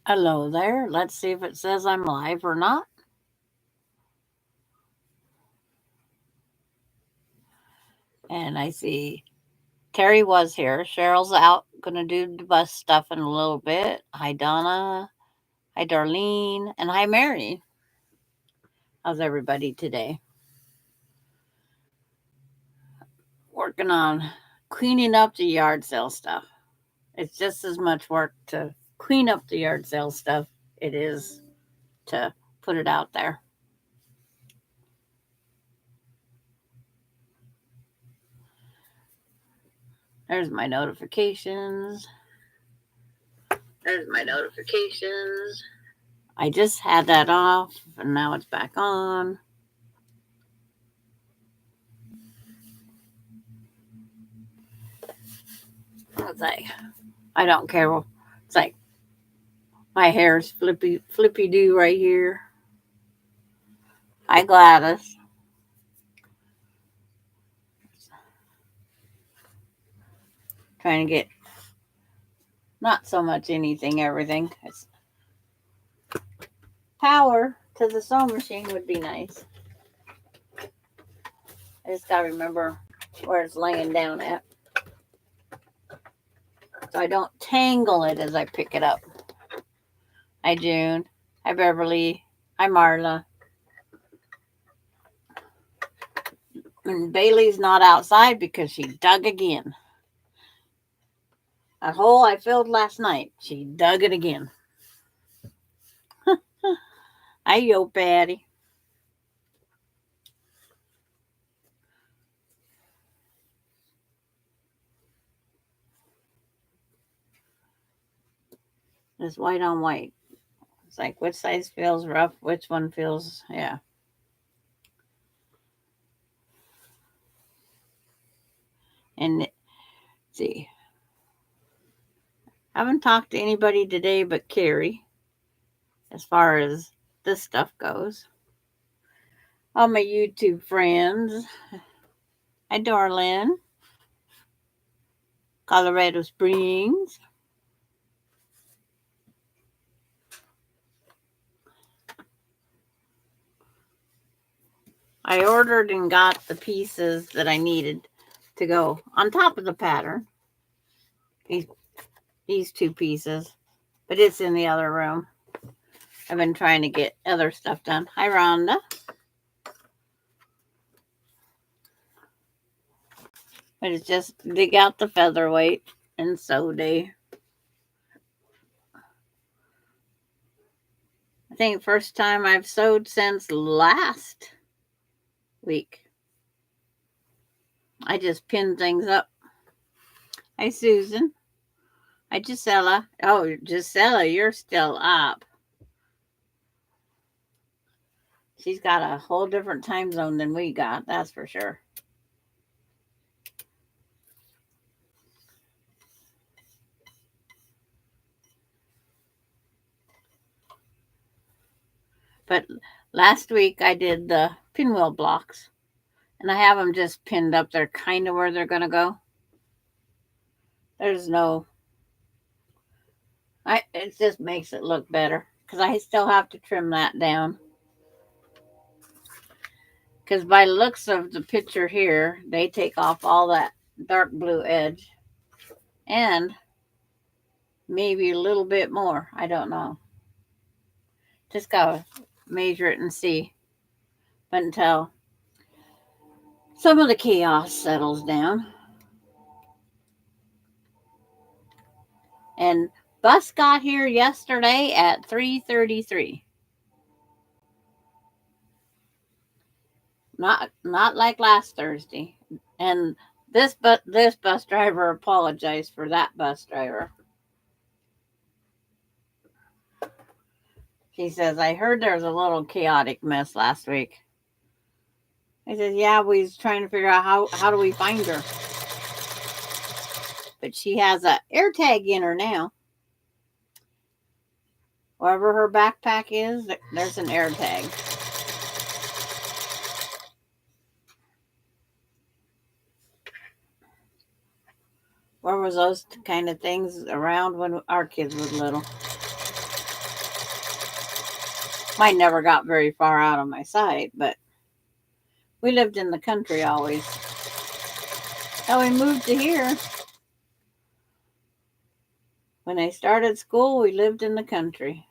Hello there. Let's see if it says I'm live or not. And I see Terry was here. Cheryl's out. Gonna do the bus stuff in a little bit. Hi, Donna. Hi, Darlene. And hi, Mary. How's everybody today? Working on cleaning up the yard sale stuff. It's just as much work to clean up the yard sale stuff it is to put it out there. There's my notifications. There's my notifications. I just had that off and now it's back on. It's like, I don't care. It's like my hair's flippy do right here. Hi, Gladys. Trying to get not so much anything, everything. It's power to the sewing machine would be nice. I just gotta remember where it's laying down at, so I don't tangle it as I pick it up. Hi, June. Hi, Beverly. Hi, Marla. And Bailey's not outside because she dug again. That hole I filled last night, she dug it again. Hi, yo, Patty. It's white on white. It's like which size feels rough, which one feels, yeah. And see, I haven't talked to anybody today but Carrie as far as this stuff goes. All my YouTube friends. Hi, Darlin. Colorado Springs. I ordered and got the pieces that I needed to go on top of the pattern. These two pieces, but it's in the other room. I've been trying to get other stuff done. Hi, Rhonda. But it's just dig out the featherweight and sew day. I think first time I've sewed since last week. I just pin things up. Hi, Susan. Hi, Gisela. Oh, Gisela, you're still up. She's got a whole different time zone than we got, that's for sure. But last week I did the pinwheel blocks, and I have them just pinned up there, kind of where they're going to go. There's no, it just makes it look better because I still have to trim that down. Because by looks of the picture here, they take off all that dark blue edge and maybe a little bit more. I don't know. Just gotta measure it and see. But until some of the chaos settles down. And bus got here yesterday at 3:33. Not like last Thursday. And this bus driver apologized for that bus driver. He says, I heard there was a little chaotic mess last week. I said, yeah, we was trying to figure out how do we find her. But she has a air tag in her now. Wherever her backpack is, there's an air tag. Where was those kind of things around when our kids were little? Mine never got very far out of my sight, but we lived in the country always. So we moved to here. When I started school, we lived in the country.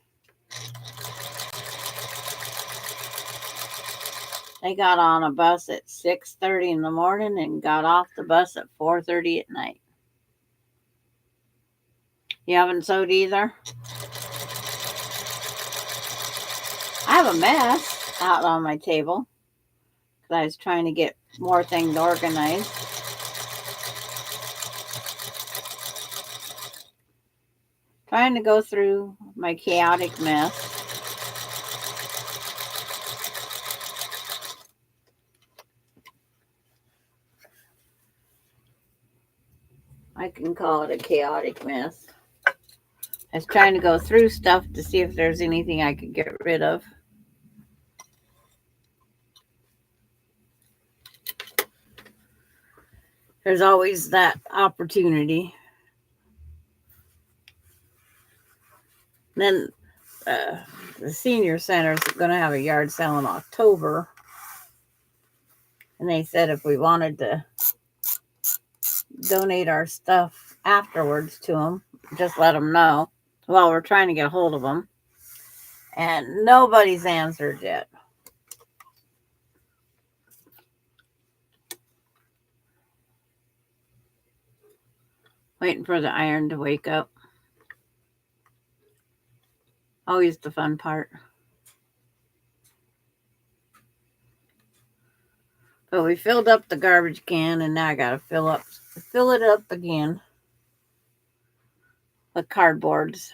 They got on a bus at 6:30 in the morning and got off the bus at 4:30 at night. You haven't sewed either? I have a mess out on my table because I was trying to get more things organized. Trying to go through my chaotic mess. I can call it a chaotic mess. I was trying to go through stuff to see if there's anything I could get rid of. There's always that opportunity. Then the senior center is going to have a yard sale in October. And they said if we wanted to donate our stuff afterwards to them, just let them know. Well, we're trying to get a hold of them. And nobody's answered yet. Waiting for the iron to wake up. Always the fun part. But we filled up the garbage can, and now I gotta fill it up again with cardboards.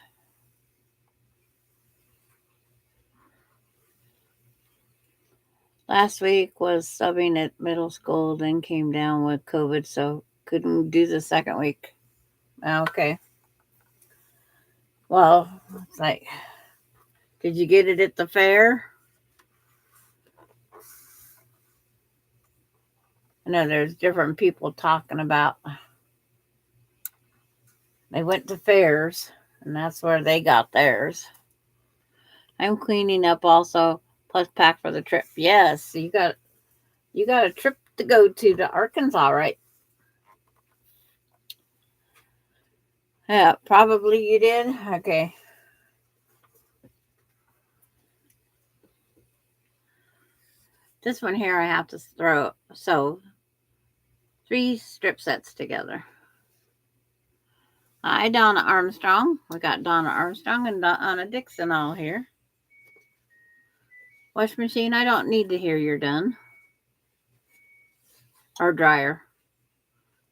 Last week was subbing at middle school, then came down with COVID, so couldn't do the second week. Okay. Well, it's like, did you get it at the fair? I know there's different people talking about they went to fairs, and that's where they got theirs. I'm cleaning up also, plus pack for the trip. Yes, you got a trip to go to Arkansas, right? Yeah, probably you did. Okay. This one here I have to sew 3 strip sets together. Hi, Donna Armstrong. We got Donna Armstrong and Donna Dixon all here. Wash machine, I don't need to hear you're done. Or dryer.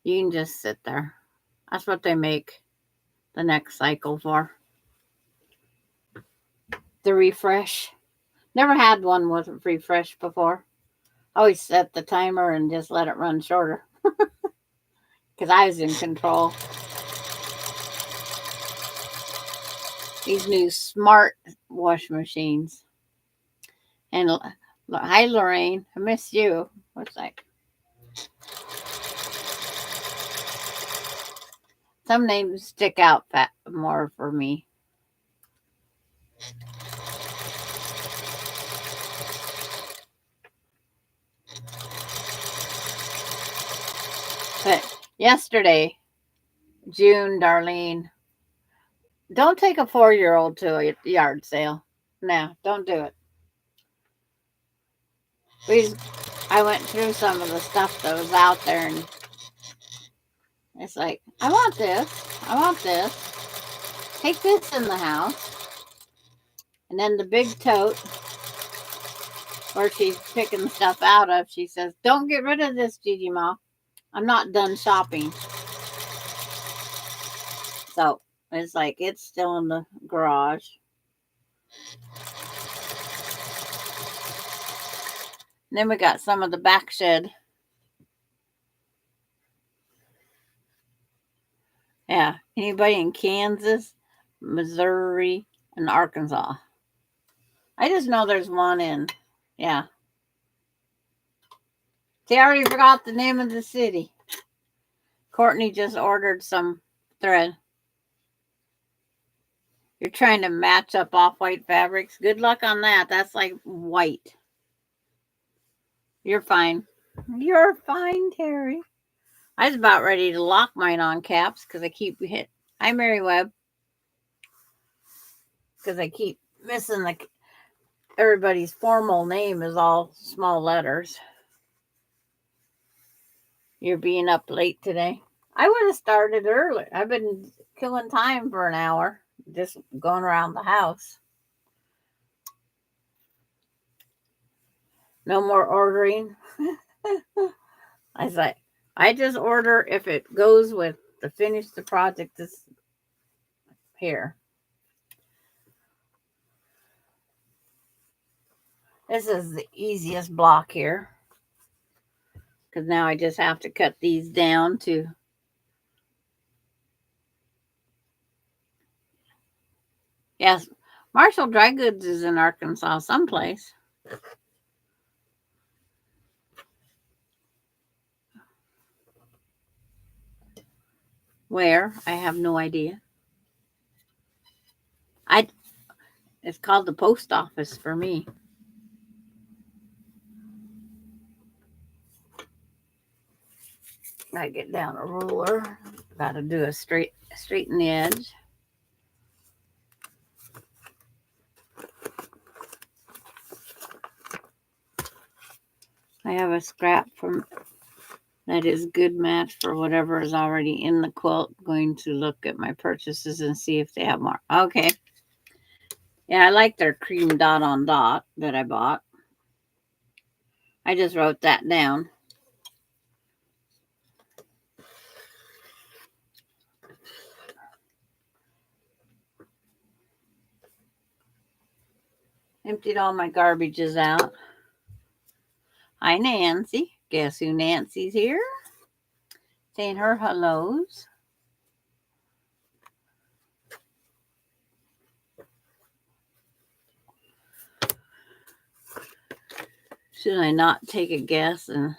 You can just sit there. That's what they make the next cycle for. The refresh. Never had one with a refresh before. Always set the timer and just let it run shorter. Because I was in control. These new smart wash machines. And hi, Lorraine. I miss you. What's that? Some names stick out more for me. But yesterday, June, Darlene, don't take a 4-year-old to a yard sale. No, don't do it. I went through some of the stuff that was out there, and it's like, I want this. I want this. Take this in the house. And then the big tote where she's picking stuff out of, she says, don't get rid of this, Gigi Ma. I'm not done shopping. So it's like, it's still in the garage. And then we got some of the back shed. Yeah. Anybody in Kansas, Missouri, and Arkansas? I just know there's one in. Yeah. See, I already forgot the name of the city. Courtney just ordered some thread. You're trying to match up off-white fabrics. Good luck on that. That's like white. You're fine. You're fine, Terry. I was about ready to lock mine on caps because I keep hit. Hi, Mary Webb. Because I keep missing everybody's formal name is all small letters. You're being up late today. I would have started early. I've been killing time for an hour, just going around the house. No more ordering. I was like, I just order if it goes with the finish the project this here. This is the easiest block here. Because now I just have to cut these down to. Yes, Marshall Dry Goods is in Arkansas someplace. Where? I have no idea. It's called the post office for me. I get down a ruler. Got to do a straighten the edge. I have a scrap from that is good match for whatever is already in the quilt. I'm going to look at my purchases and see if they have more. Okay. Yeah, I like their cream dot on dot that I bought. I just wrote that down. Emptied all my garbages out. Hi, Nancy. Guess who Nancy's here? Saying her hellos. Should I not take a guess? And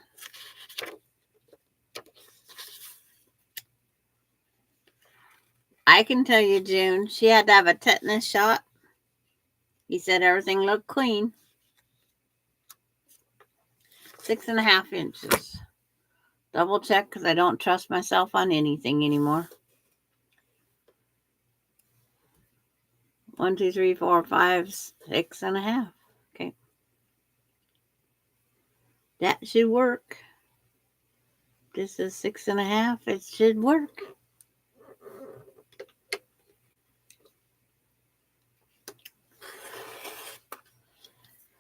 I can tell you, June, she had to have a tetanus shot. He said everything looked clean. 6.5 inches. Double check because I don't trust myself on anything anymore. 1, 2, 3, 4, 5, 6.5. Okay. That should work. This is 6.5. It should work.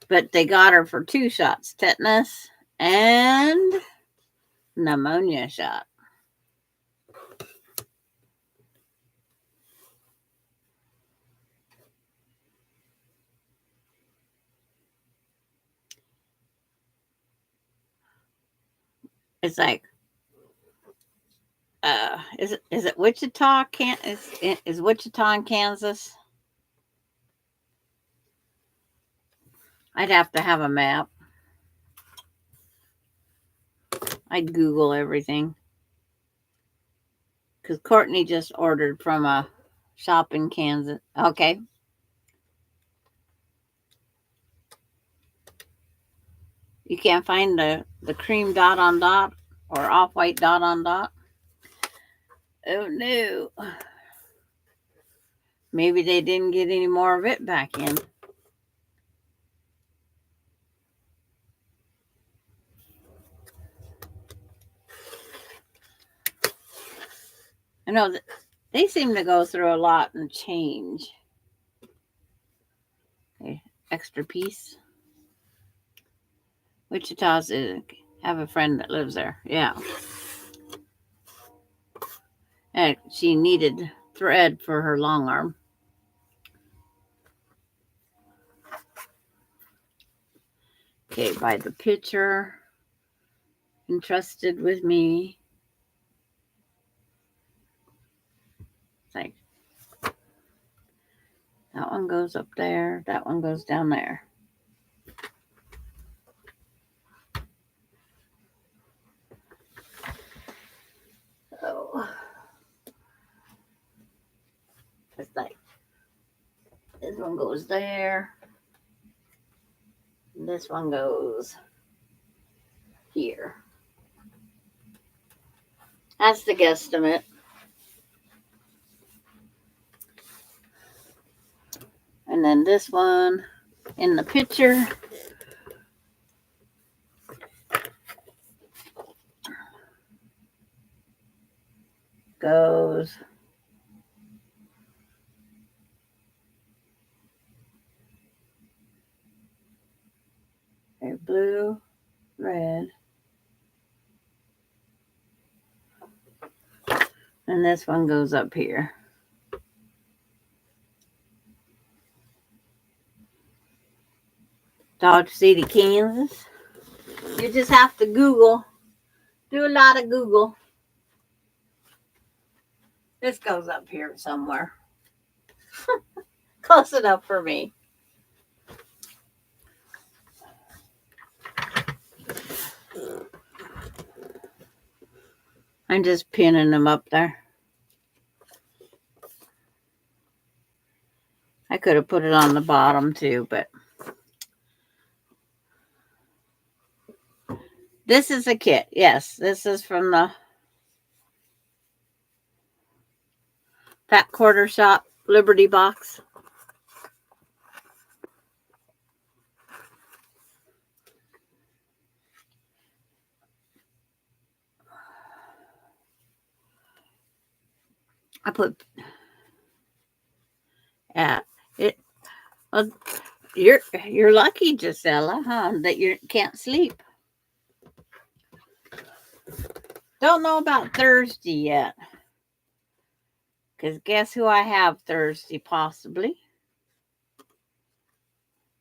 But they got her for 2 shots, tetanus and pneumonia shot. It's like, is it Wichita? Is Wichita in Kansas? I'd have to have a map. I'd Google everything. Because Courtney just ordered from a shop in Kansas. Okay. You can't find the cream dot on dot or off-white dot on dot. Oh, no. Maybe they didn't get any more of it back in. I know that they seem to go through a lot and change. Okay, extra piece. Wichita's have a friend that lives there. Yeah. And she needed thread for her long arm. Okay, by the picture. Entrusted with me. It's like that one goes up there. That one goes down there. Oh. It's like This one goes there. This one goes here. That's the guesstimate. And then this one in the picture goes blue, red, and this one goes up here. Dodge City, Kansas. You just have to Google. Do a lot of Google. This goes up here somewhere. Close enough for me. I'm just pinning them up there. I could have put it on the bottom too, but this is a kit. Yes, this is from the Fat Quarter Shop Liberty Box. I put it. Well, you're lucky, Gisela, huh? That you can't sleep. Don't know about Thursday yet. Because guess who I have Thursday, possibly?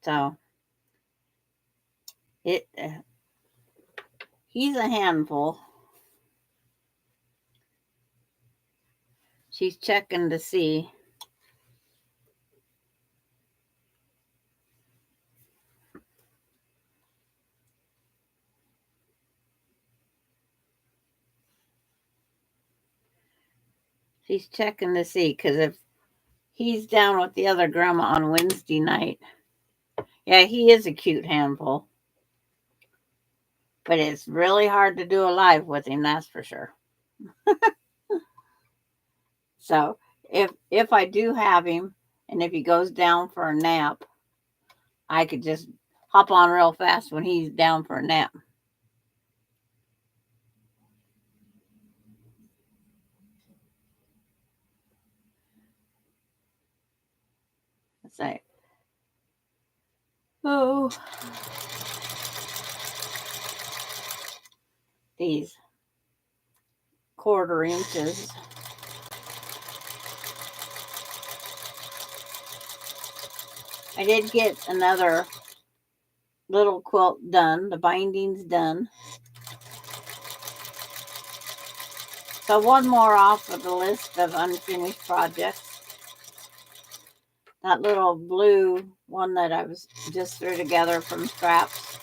So, he's a handful. She's checking to see. She's checking to see, because if he's down with the other grandma on Wednesday night, yeah, he is a cute handful. But it's really hard to do a live with him, that's for sure. So if I do have him, and if he goes down for a nap, I could just hop on real fast when he's down for a nap. Let's say, oh, these 1/4 inches. I did get another little quilt done. The binding's done. So one more off of the list of unfinished projects. That little blue one that I was just threw together from scraps.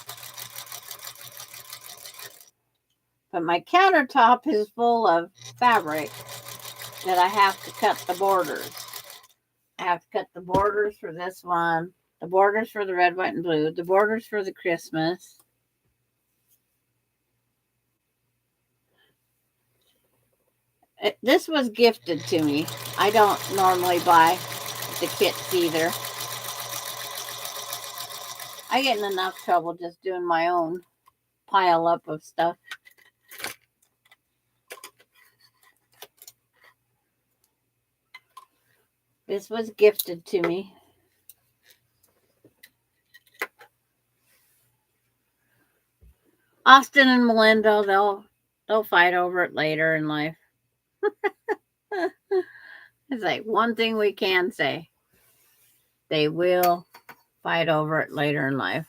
But my countertop is full of fabric that I have to cut the borders. I have to cut the borders for this one, the borders for the red, white, and blue, the borders for the Christmas. This was gifted to me. I don't normally buy the kits either. I get in enough trouble just doing my own pile up of stuff. This was gifted to me. Austin and Melinda, they'll fight over it later in life. It's like one thing we can say. They will fight over it later in life.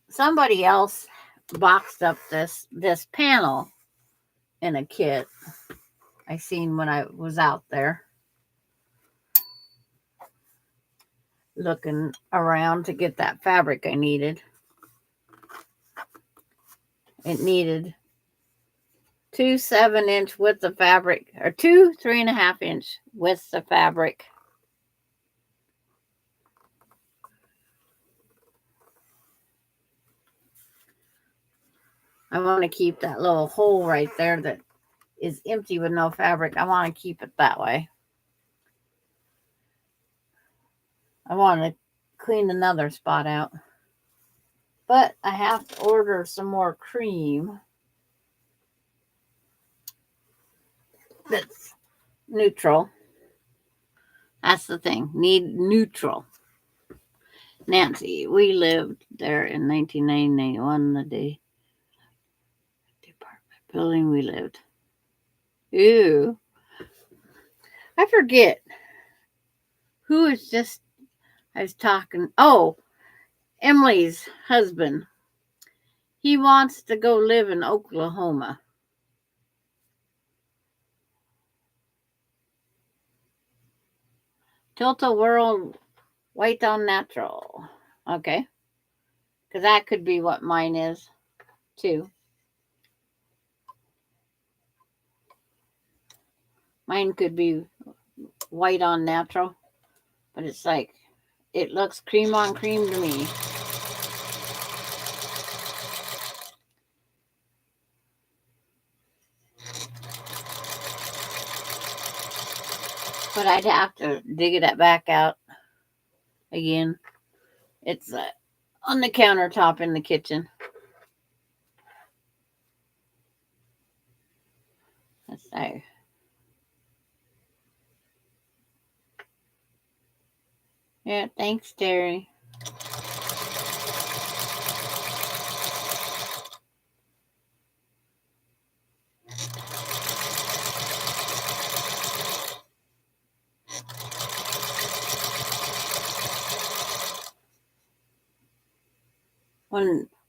Somebody else boxed up this panel in a kit I seen when I was out there looking around to get that fabric I needed. It needed 2 7-inch width of fabric, or 2 3.5-inch widths of fabric. I want to keep that little hole right there that is empty with no fabric. I want to keep it that way. I want to clean another spot out. But I have to order some more cream that's neutral. That's the thing. Need neutral. Nancy, we lived there in 1991, the day department building we lived. Ew. I forget who is just, I was talking. Oh, Emily's husband. He wants to go live in Oklahoma. Tilt-a-whirl white on natural. Okay. Because that could be what mine is, too. Mine could be white on natural. But it's like, it looks cream on cream to me. But I'd have to dig it back out again. It's on the countertop in the kitchen. That's nice. Yeah, thanks, Terry.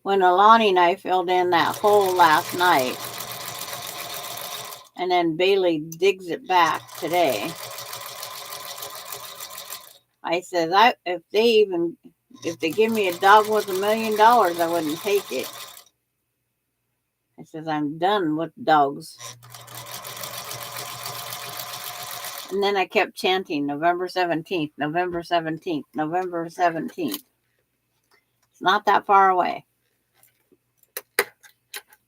When Alani and I filled in that hole last night, and then Bailey digs it back today, I says, if they give me a dog worth $1 million, I wouldn't take it. I says, I'm done with dogs. And then I kept chanting November 17th, November 17th, November 17th. It's not that far away.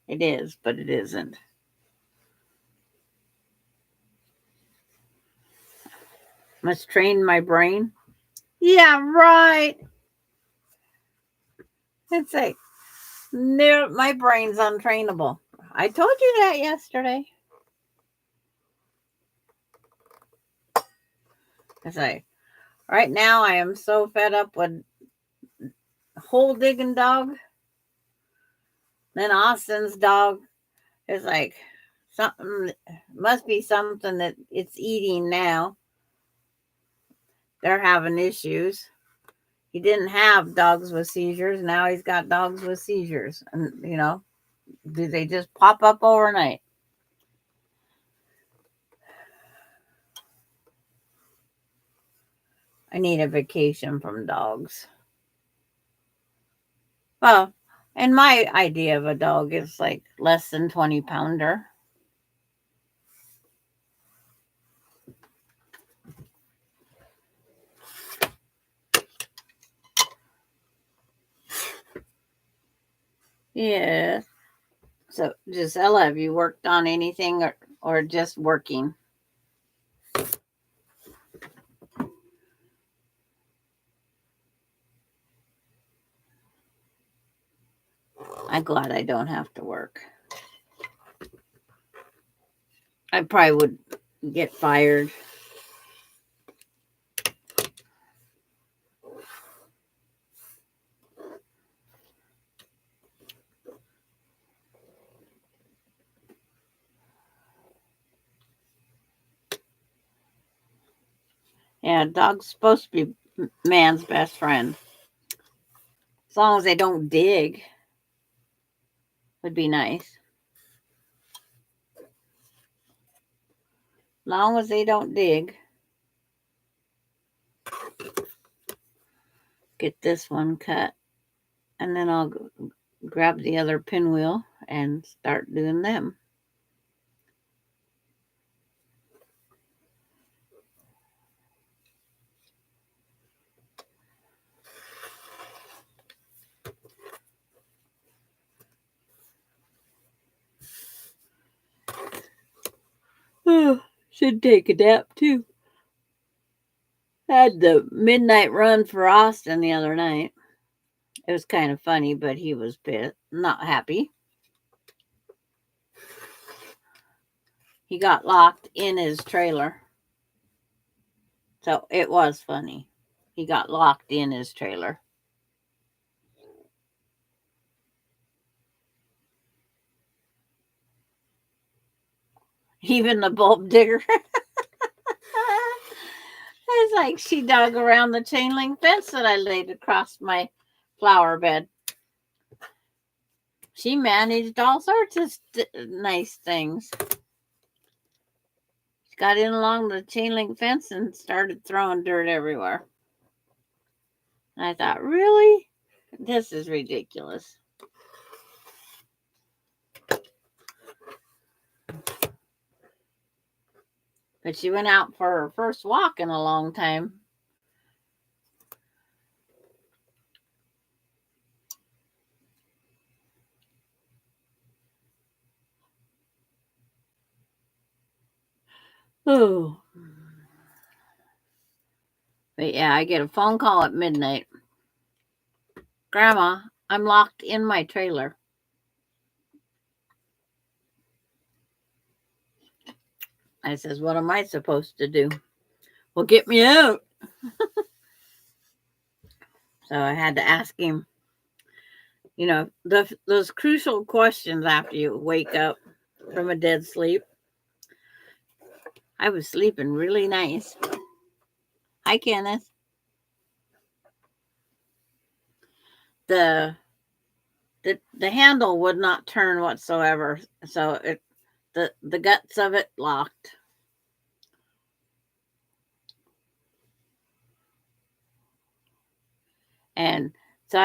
It is, but it isn't. Must train my brain. Yeah, right. It's like, no, my brain's untrainable. I told you that yesterday. It's like, right now I am so fed up with hole digging dog. Then Austin's dog is like, something must be something that it's eating now. They're having issues. He didn't have dogs with seizures. Now he's got dogs with seizures. And, do they just pop up overnight? I need a vacation from dogs. Well, and my idea of a dog is like less than 20-pounder. Yeah. So, Gisela, have you worked on anything or just working? I'm glad I don't have to work. I probably would get fired. Yeah, dog's supposed to be man's best friend. As long as they don't dig, would be nice. As long as they don't dig. Get this one cut. And then I'll grab the other pinwheel and start doing them. Should take a nap too. Had the midnight run for Austin the other night. It was kind of funny, but he was not happy. He got locked in his trailer. So it was funny. He got locked in his trailer. Even the bulb digger. It's like she dug around the chain link fence that I laid across my flower bed. She managed all sorts of nice things. She got in along the chain link fence and started throwing dirt everywhere. And I thought, really? This is ridiculous. But she went out for her first walk in a long time. Oh. But yeah, I get a phone call at midnight. Grandma, I'm locked in my trailer. I says, what am I supposed to do? Well, get me out. So I had to ask him, those crucial questions after you wake up from a dead sleep. I was sleeping really nice. Hi, Kenneth. The handle would not turn whatsoever, so the guts of it locked. And so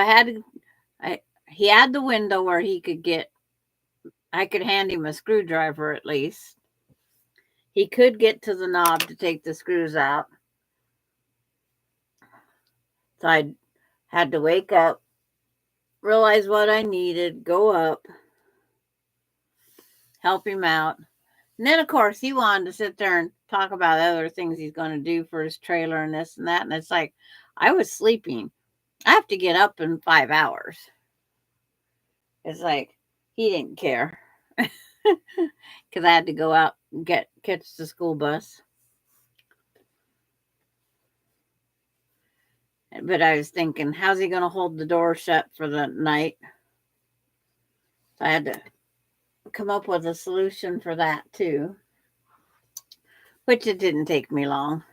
he had the window where I could hand him a screwdriver at least. He could get to the knob to take the screws out. So I had to wake up, realize what I needed, go up, help him out. And then, of course, he wanted to sit there and talk about other things he's going to do for his trailer and this and that. And it's like, I was sleeping. I have to get up in 5 hours. It's like, he didn't care. Because I had to go out and catch the school bus. But I was thinking, how's he going to hold the door shut for the night? So I had to come up with a solution for that too, which it didn't take me long.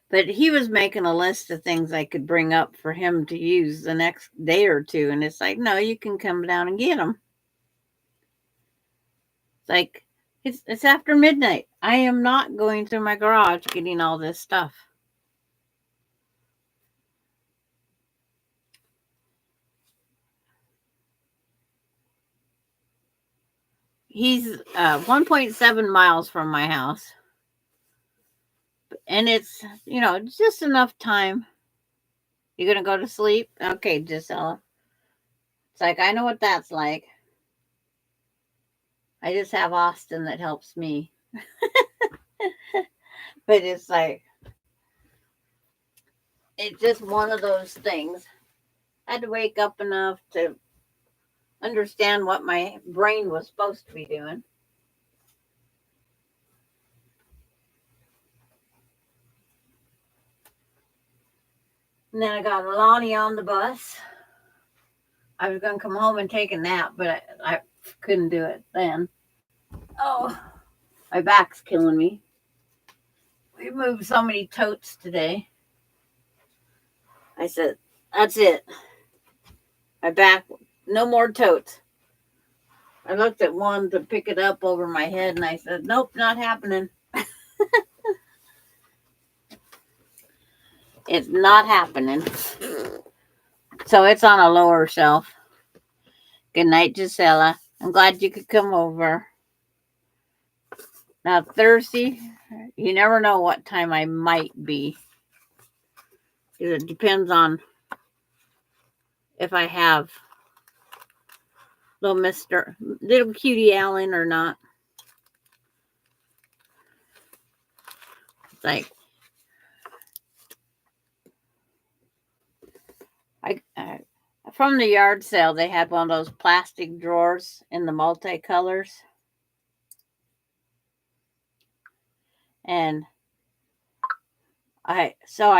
But he was making a list of things I could bring up for him to use the next day or two. And it's like, no, you can come down and get them. It's like, it's after midnight. I am not going through my garage getting all this stuff. He's 1.7 miles from my house. And it's, just enough time. You're going to go to sleep? Okay, Gisela. It's like, I know what that's like. I just have Austin that helps me. But it's like, it's just one of those things. I had to wake up enough to understand what my brain was supposed to be doing. And then I got Lonnie on the bus. I was going to come home and take a nap, but I couldn't do it then. Oh, my back's killing me. We moved so many totes today. I said, that's it. My back, no more totes. I looked at one to pick it up over my head and I said, nope, not happening. It's not happening. So it's on a lower shelf. Good night, Gisela. I'm glad you could come over. Now, Thursday, you never know what time I might be. It depends on if I have Little cutie Allen or not. It's like, from the yard sale, they had one of those plastic drawers in the multicolors. And I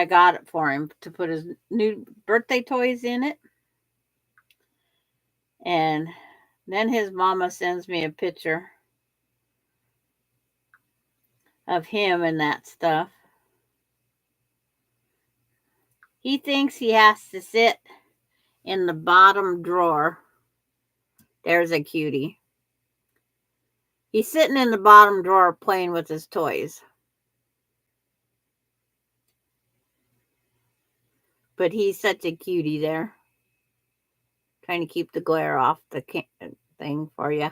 got it for him to put his new birthday toys in it. And then his mama sends me a picture of him and that stuff. He thinks he has to sit in the bottom drawer. There's a cutie. He's sitting in the bottom drawer playing with his toys. But he's such a cutie there. Trying to keep the glare off the thing for you.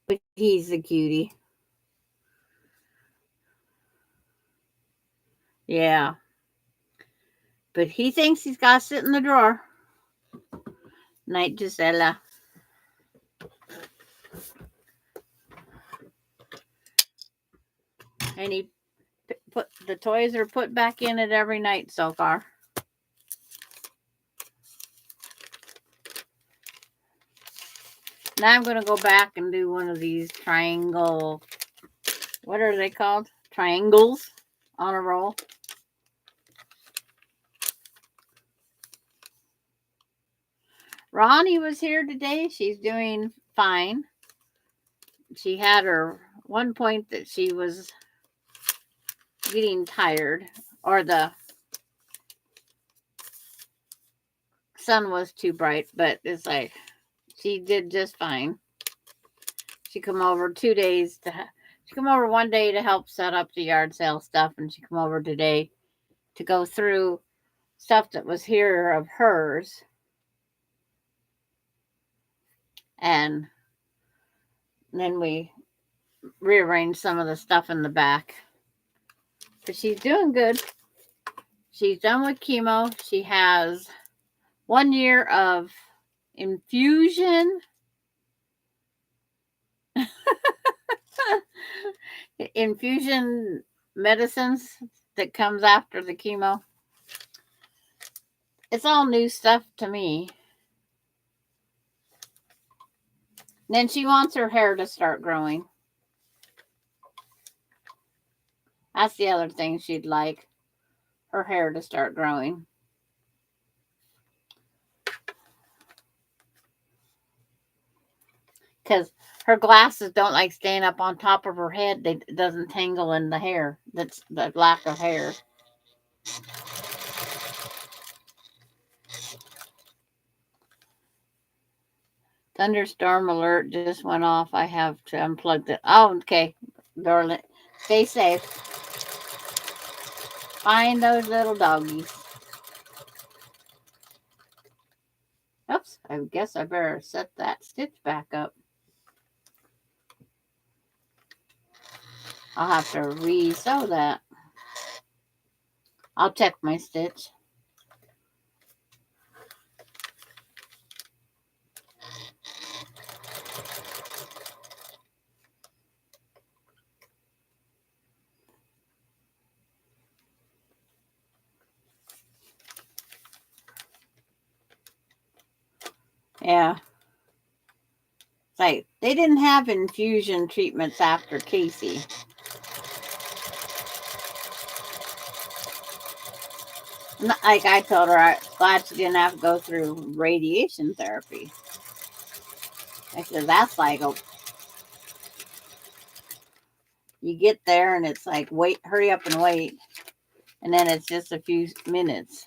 But he's a cutie. Yeah. But he thinks he's got to sit in the drawer. Night, Gisela. And he put the toys are put back in it every night so far. Now I'm going to go back and do one of these triangle, what are they called? Triangles on a roll. Ronnie was here today. She's doing fine. She had her one point that she was getting tired, or the sun was too bright, but it's like she did just fine. She come over 2 days she come over one day to help set up the yard sale stuff, and she come over today to go through stuff that was here of hers. And then we rearranged some of the stuff in the back. But she's doing good. She's done with chemo. She has 1 year of infusion medicines that comes after the chemo. It's all new stuff to me. Then she wants her hair to start growing. That's the other thing she'd like, her hair to start growing. Because her glasses don't like staying up on top of her head. It doesn't tangle in the hair. That's the lack of hair. Thunderstorm alert just went off. I have to unplug it. Oh, okay. Darling, stay safe. Find those little doggies. Oops, I guess I better set that stitch back up. I'll have to re-sew that. I'll check my stitch. Yeah. It's like they didn't have infusion treatments after Casey. Like I told her, I'm glad she didn't have to go through radiation therapy. I said, that's like you get there and it's like, wait, hurry up and wait. And then it's just a few minutes.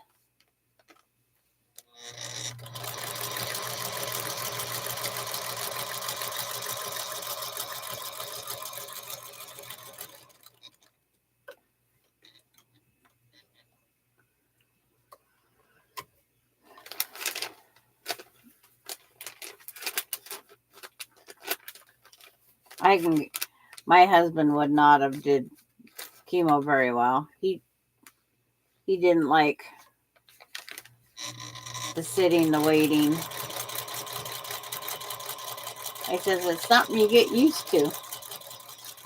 My husband would not have did chemo very well. He didn't like the sitting, the waiting. I says, it's something you get used to,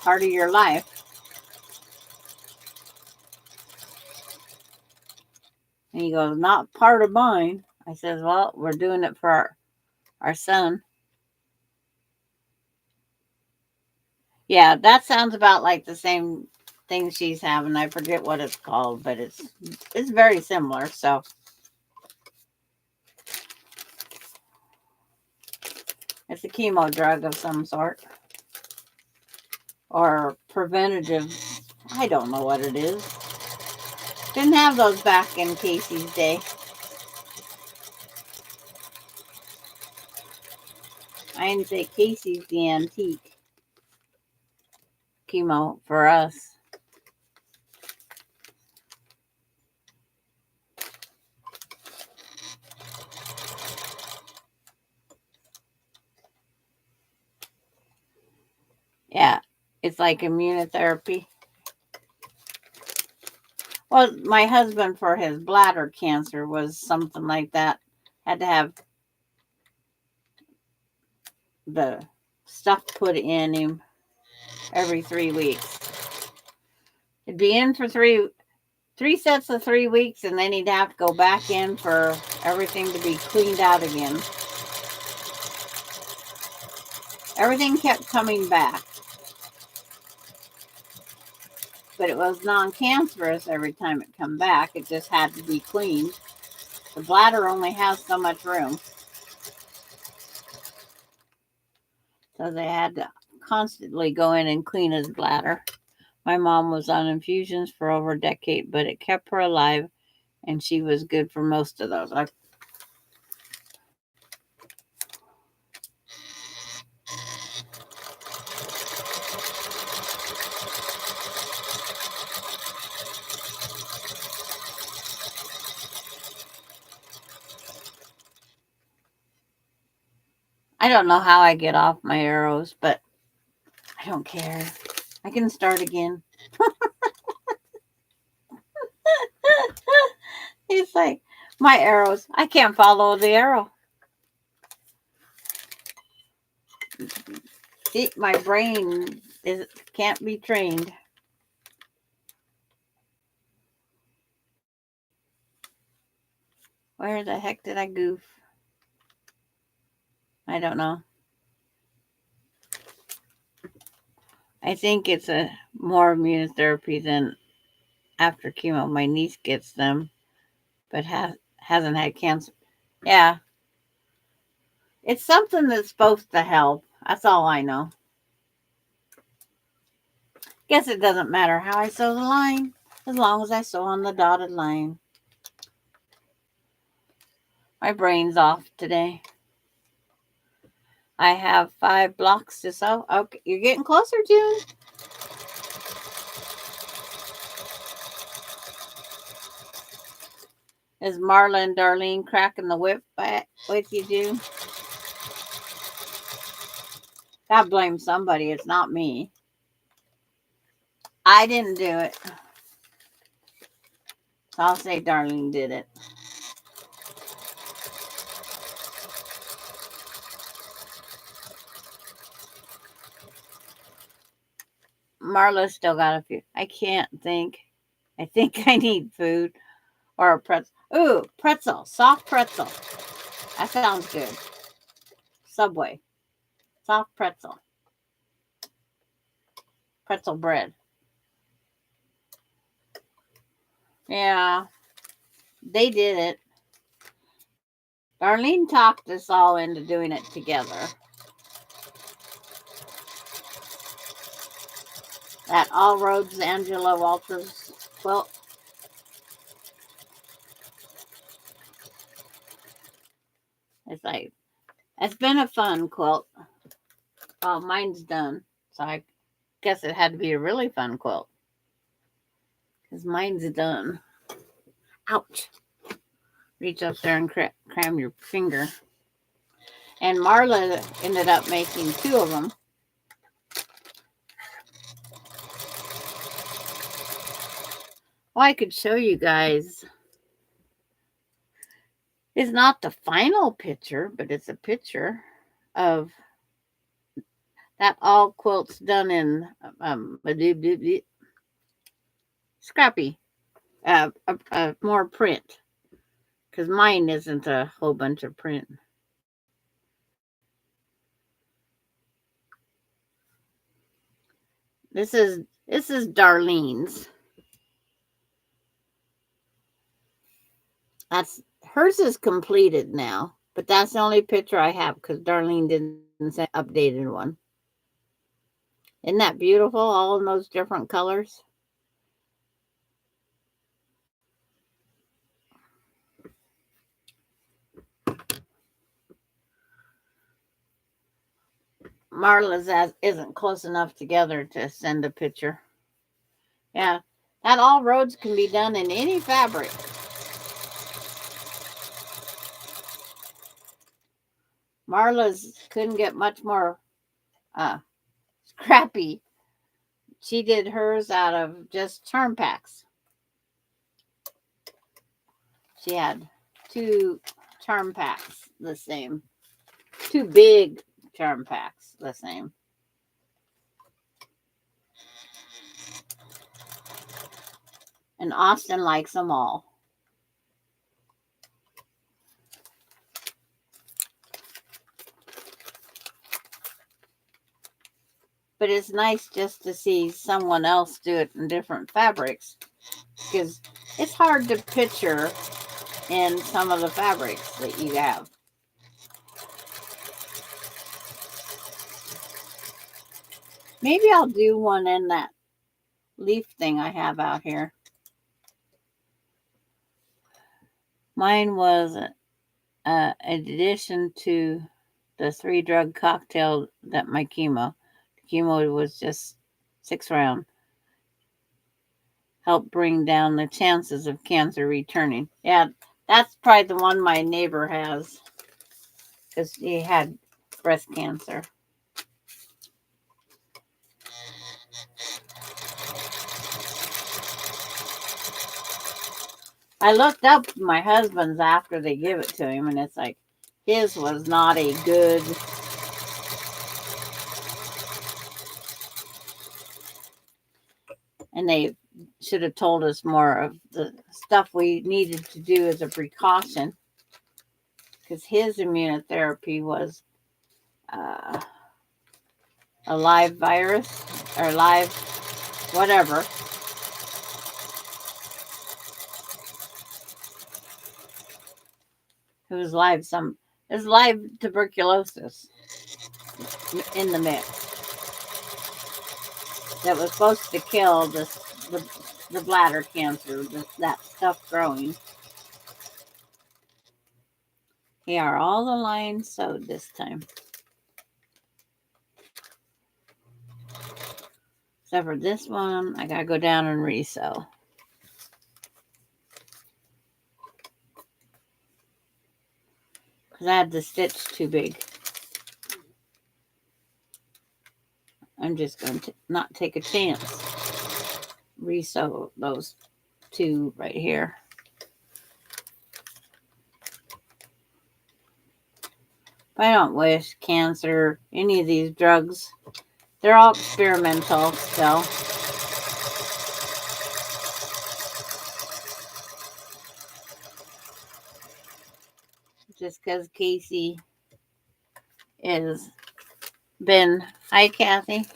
part of your life. And he goes, not part of mine. I says, well, we're doing it for our son. Yeah, that sounds about like the same thing she's having. I forget what it's called, but it's very similar. So it's a chemo drug of some sort or preventative. I don't know what it is. Didn't have those back in Casey's day. I didn't say Casey's the antique chemo for us. Yeah, it's like immunotherapy. Well, my husband for his bladder cancer was something like that. Had to have the stuff put in him every 3 weeks. He'd be in for three sets of 3 weeks, and then he'd have to go back in for everything to be cleaned out again. Everything kept coming back. But it was non-cancerous every time it come back. It just had to be cleaned. The bladder only has so much room. So they had to constantly go in and clean his bladder. My mom was on infusions for over a decade, but it kept her alive, and she was good for most of those. I don't know how I get off my arrows, but I don't care. I can start again. It's like my arrows. I can't follow the arrow. See, my brain can't be trained. Where the heck did I goof? I don't know. I think it's a more immunotherapy than after chemo. My niece gets them, but hasn't had cancer. Yeah, it's something that's supposed to help. That's all I know. Guess it doesn't matter how I sew the line, as long as I sew on the dotted line. My brain's off today. I have 5 blocks to sew. Okay, you're getting closer, June. Is Marla and Darlene cracking the whip back with you, June? God blame somebody. It's not me. I didn't do it. So I'll say Darlene did it. Marla still got a few. I can't think. I think I need food or a pretzel. Ooh, pretzel. Soft pretzel. That sounds good. Subway. Soft pretzel. Pretzel bread. Yeah, they did it. Darlene talked us all into doing it together. That All Roads Angela Walters quilt. It's been a fun quilt. Well, mine's done, so I guess it had to be a really fun quilt. Because mine's done. Ouch. Reach up there and cram your finger. And Marla ended up making 2 of them. Well, I could show you guys. It's not the final picture, but it's a picture of That all quilt's done in scrappy, more print, because mine isn't a whole bunch of print. This is Darlene's. That's hers is completed now, but that's the only picture I have because Darlene didn't send me an updated one. Isn't that beautiful? All in those different colors. Marla's isn't close enough together to send a picture. Yeah, that all roads can be done in any fabric. Marla's couldn't get much more uh, scrappy. She did hers out of just charm packs. She had two charm packs the same, two big charm packs the same. And Austin likes them all. But it's nice just to see someone else do it in different fabrics because it's hard to picture in some of the fabrics that you have. Maybe I'll do one in that leaf thing I have out here. Mine was an addition to the 3-drug cocktail that my chemo. Chemo was just 6 rounds. Help bring down the chances of cancer returning. Yeah, that's probably the one my neighbor has because he had breast cancer. I looked up my husband's after they give it to him, and it's like his was not a good. And they should have told us more of the stuff we needed to do as a precaution because his immunotherapy was uh, a live virus or live whatever. It was live it was live tuberculosis in the mix that was supposed to kill the bladder cancer, that stuff growing. Here are all the lines sewed this time. Except for this one, I gotta go down and resew. Because I had the stitch too big. I'm just going to not take a chance. Resew those two right here. I don't wish cancer, any of these drugs. They're all experimental still. Just because Casey is been, hi Kathy.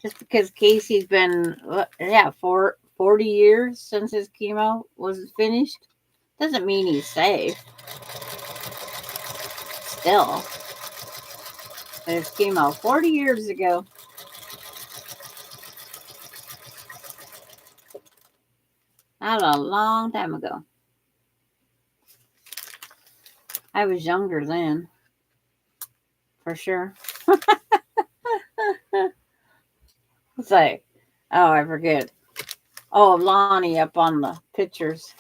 Just because Casey's been, 40 years since his chemo was finished, doesn't mean he's safe. Still. His chemo 40 years ago. Not a long time ago. I was younger then. For sure. It's like, oh, I forget. Oh, Lonnie up on the pictures.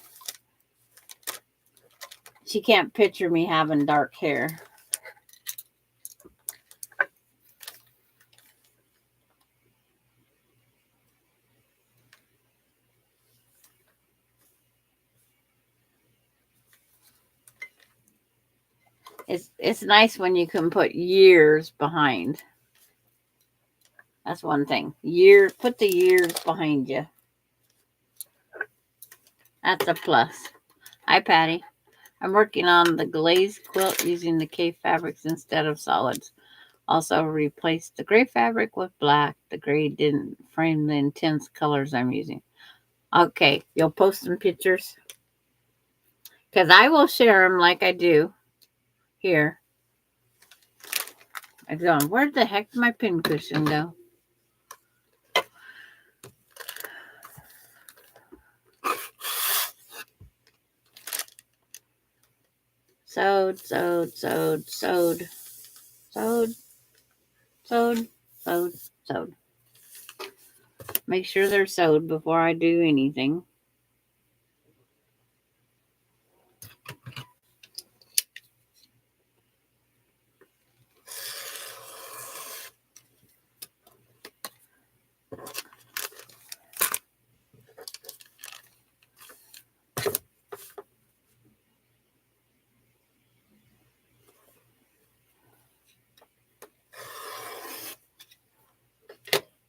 She can't picture me having dark hair. It's nice when you can put years behind. That's one thing. Put the years behind you. That's a plus. Hi, Patty. I'm working on the glazed quilt using the K fabrics instead of solids. Also replaced the gray fabric with black. The gray didn't frame the intense colors I'm using. Okay, you'll post some pictures? Because I will share them like I do here. I'm going, where the heck did my pincushion go? Sewed, sewed, sewed, sewed, sewed, sewed, sewed, sewed. Make sure they're sewed before I do anything.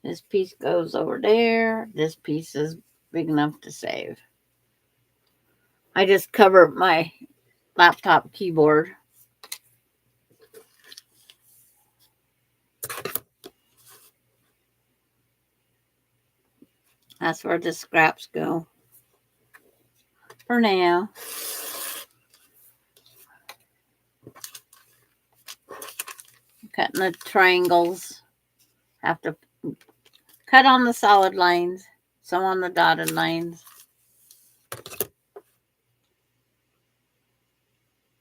This piece goes over there. This piece is big enough to save. I just cover my laptop keyboard. That's where the scraps go. For now. Cutting the triangles. Have to cut on the solid lines, some on the dotted lines.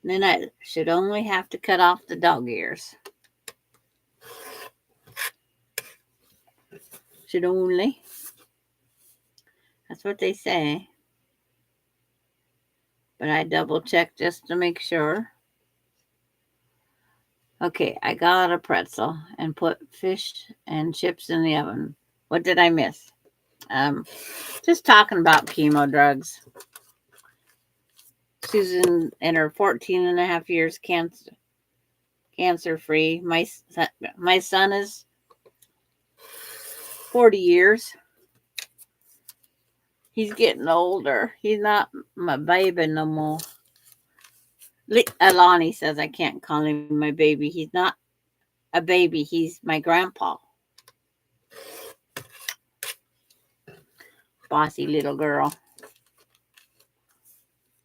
Then I should only have to cut off the dog ears. Should only. That's what they say. But I double check just to make sure. Okay, I got a pretzel and put fish and chips in the oven. What did I miss? Just talking about chemo drugs. Susan, in her 14 and a half years, cancer free. My son is 40 years. He's getting older. He's not my baby no more. Alani says I can't call him my baby. He's not a baby. He's my grandpa. Bossy little girl.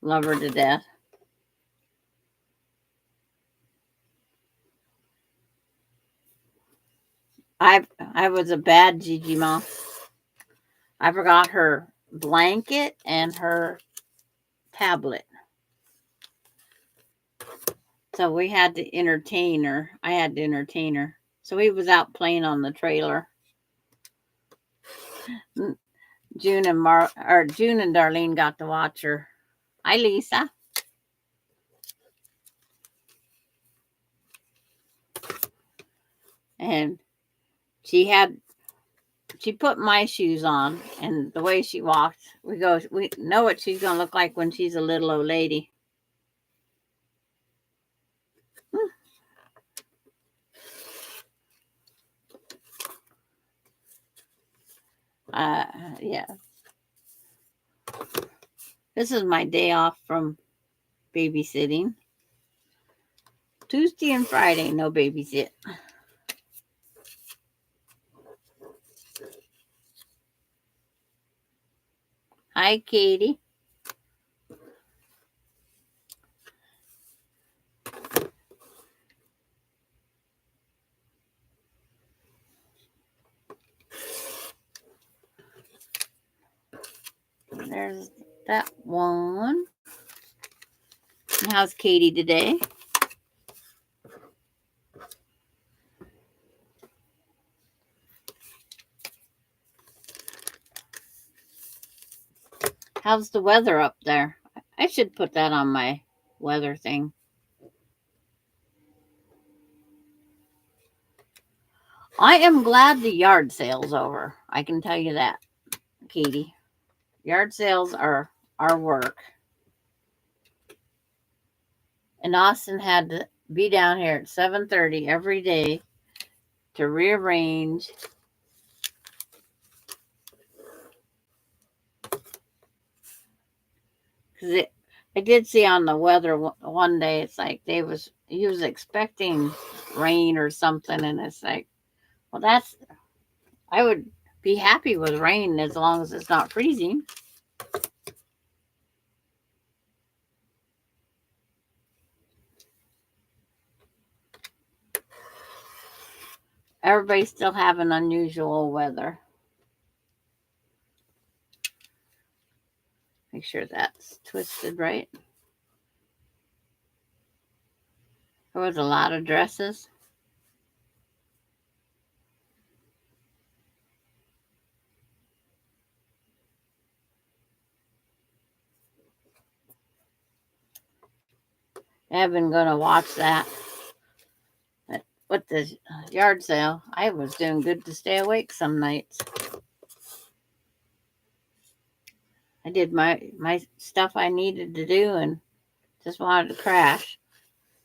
Love her to death. I was a bad Gigi mom. I forgot her blanket and her tablet. So we had to entertain her. I had to entertain her. So he was out playing on the trailer. June and Darlene got to watch her. Hi, Lisa. And she put my shoes on, and the way she walked, we know what she's gonna look like when she's a little old lady. Yeah. This is my day off from babysitting. Tuesday and Friday, no babysit. Hi, Katie. There's that one. And how's Katie today? How's the weather up there? I should put that on my weather thing. I am glad the yard sale's over. I can tell you that, Katie. Yard sales are our work. And Austin had to be down here at 7:30 every day to rearrange Because I did see on the weather one day, it's like he was expecting rain or something, and it's like, well, I would be happy with rain as long as it's not freezing. Everybody's still having unusual weather. Make sure that's twisted right. There was a lot of dresses. I've been going to watch that. With the yard sale, I was doing good to stay awake some nights. I did my stuff I needed to do and just wanted to crash.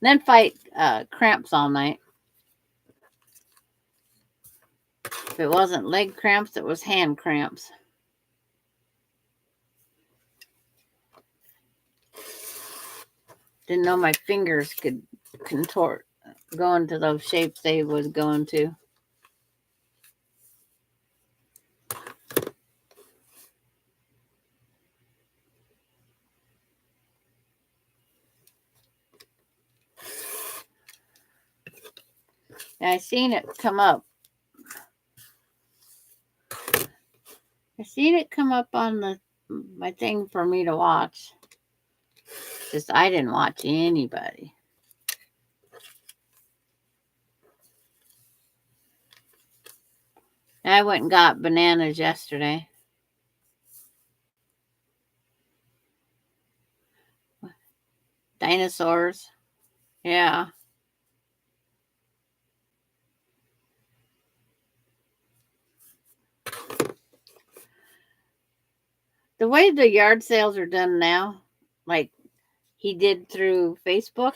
And then fight cramps all night. If it wasn't leg cramps, it was hand cramps. Didn't know my fingers could contort, go into those shapes they was going to. And I seen it come up. I seen it come up on my thing for me to watch. Just I didn't watch anybody. I went and got bananas yesterday. Dinosaurs. Yeah. The way the yard sales are done now, like he did through Facebook,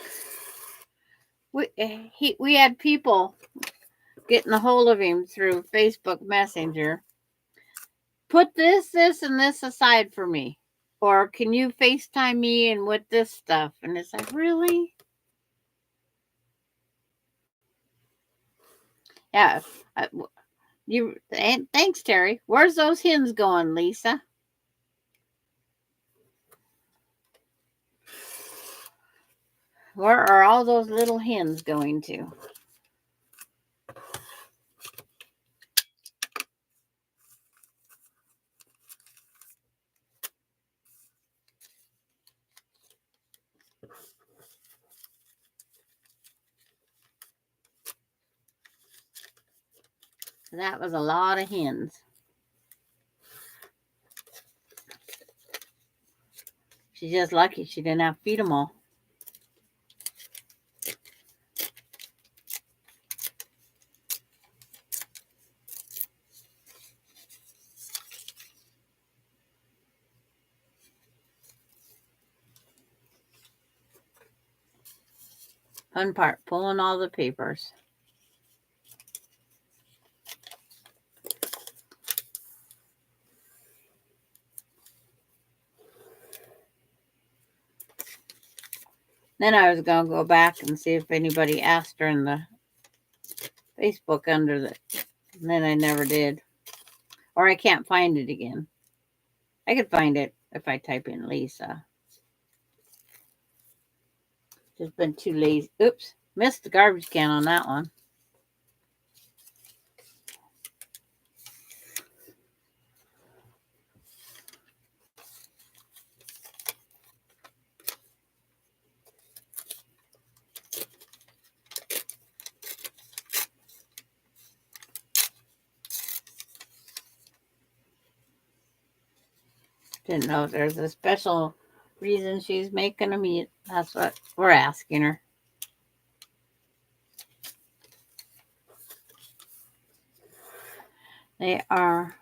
we had people getting a hold of him through Facebook Messenger. Put this, and this aside for me. Or can you FaceTime me and with this stuff? And it's like, really? Yeah. Thanks, Terry. Where's those hens going, Lisa? Where are all those little hens going to? That was a lot of hens. She's just lucky she didn't have to feed them all. Fun part, pulling all the papers. Then I was going to go back and see if anybody asked her in the Facebook under the... And then I never did. Or I can't find it again. I could find it if I type in Lisa. Just been too lazy. Oops. Missed the garbage can on that one. Didn't know if there's a special reason she's making them eat. That's what we're asking her. They are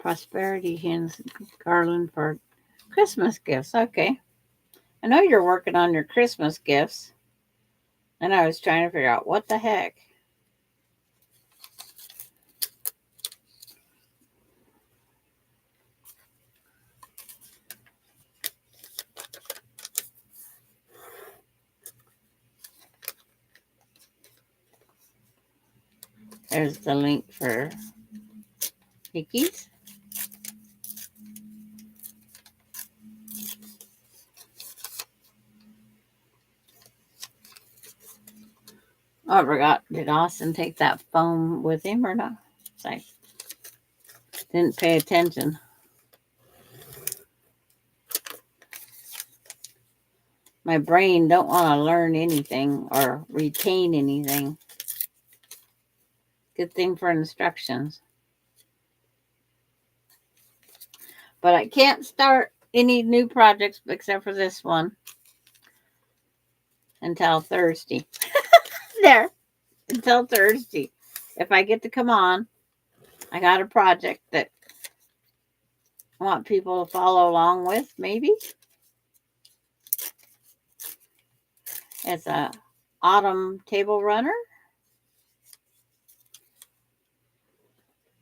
prosperity hens garland for Christmas gifts. Okay. I know you're working on your Christmas gifts. And I was trying to figure out what the heck. There's the link for Nikki's. Oh, I forgot. Did Austin take that foam with him or not? It's like, didn't pay attention. My brain don't want to learn anything or retain anything. Good thing for instructions. But I can't start any new projects except for this one until Thursday. There, until Thursday. If I get to come on, I got a project that I want people to follow along with, maybe. It's a autumn table runner.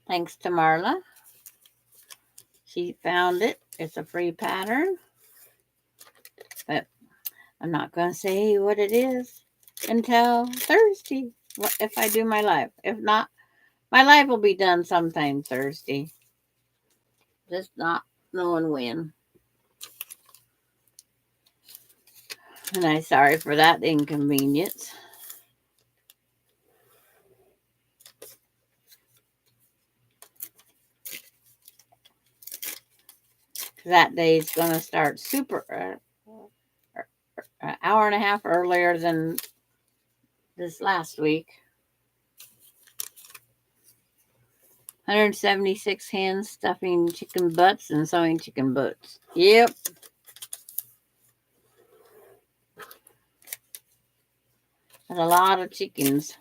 Thanks to Marla. She found it. It's a free pattern. But I'm not going to say what it is until Thursday if I do my live. If not, my live will be done sometime Thursday. Just not knowing when. And I'm sorry for that inconvenience. That day is going to start super an hour and a half earlier than this last week. 176 hands stuffing chicken butts and sewing chicken butts. Yep. That's a lot of chickens.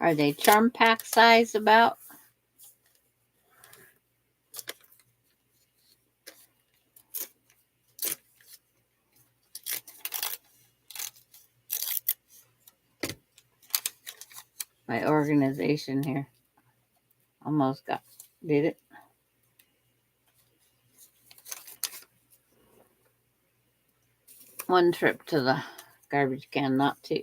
Are they charm pack size about? My organization here. Almost did it. One trip to the garbage can, not two.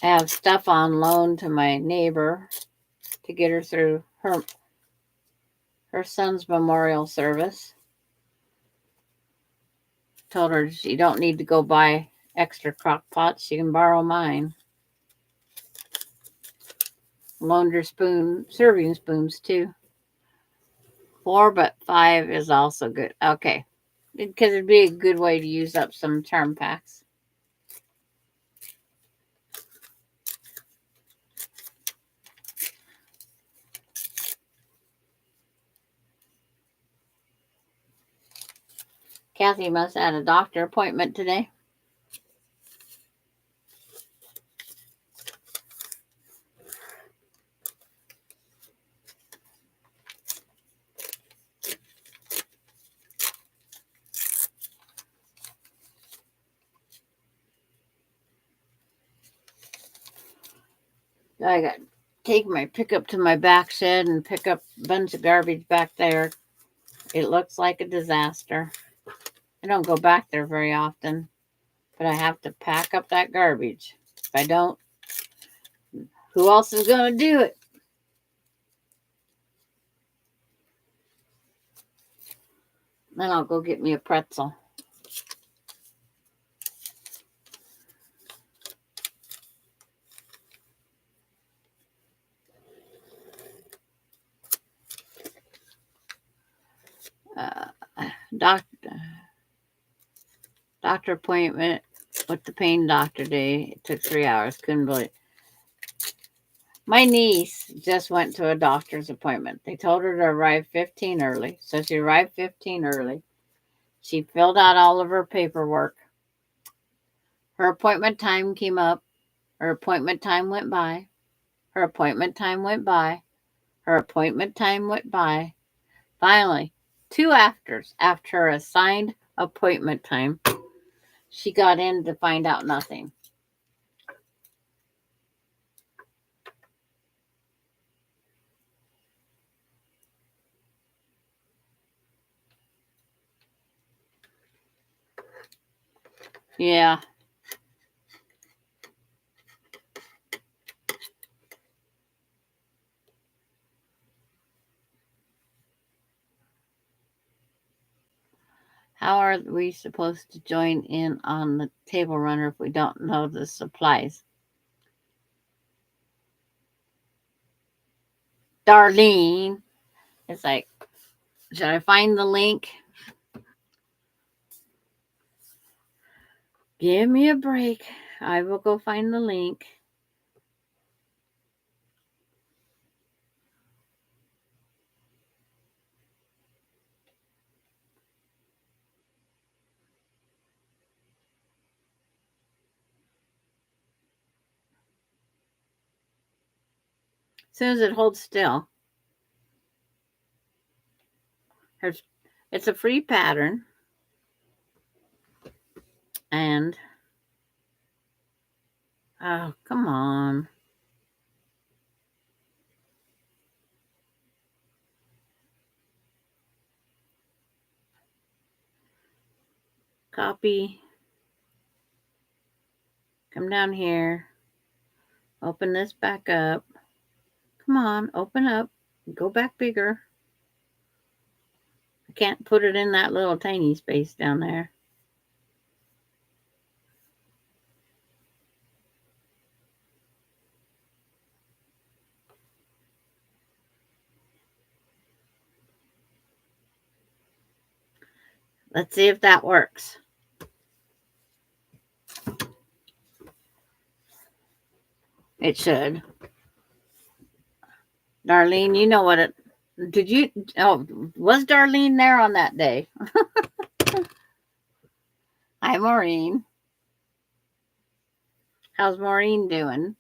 I have stuff on loan to my neighbor to get her through her son's memorial service. Told her she don't need to go buy extra crock pots. She can borrow mine. Loaned her serving spoons too. 4, but 5 is also good. Okay. Because it'd be a good way to use up some charm packs. Kathy must have had a doctor appointment today. I got to take my pickup to my back shed and pick up a bunch of garbage back there. It looks like a disaster. I don't go back there very often, but I have to pack up that garbage. If I don't, who else is going to do it? Then I'll go get me a pretzel. Doctor appointment with the pain doctor day. It took 3 hours. Couldn't believe it. My niece just went to a doctor's appointment. They told her to arrive 15 early. So she arrived 15 early. She filled out all of her paperwork. Her appointment time came up. Her appointment time went by. Her appointment time went by. Her appointment time went by. Finally, 2 hours after her assigned appointment time, she got in to find out nothing. Yeah. How are we supposed to join in on the table runner if we don't know the supplies? Darlene. It's like, should I find the link? Give me a break. I will go find the link. As soon as it holds still, it's a free pattern. And, oh, come on. Copy. Come down here. Open this back up. Come on, open up. Go back bigger. I can't put it in that little tiny space down there. Let's see if that works. It should. Darlene, you know what it. Did you? Oh, was Darlene there on that day? Hi, Maureen. How's Maureen doing?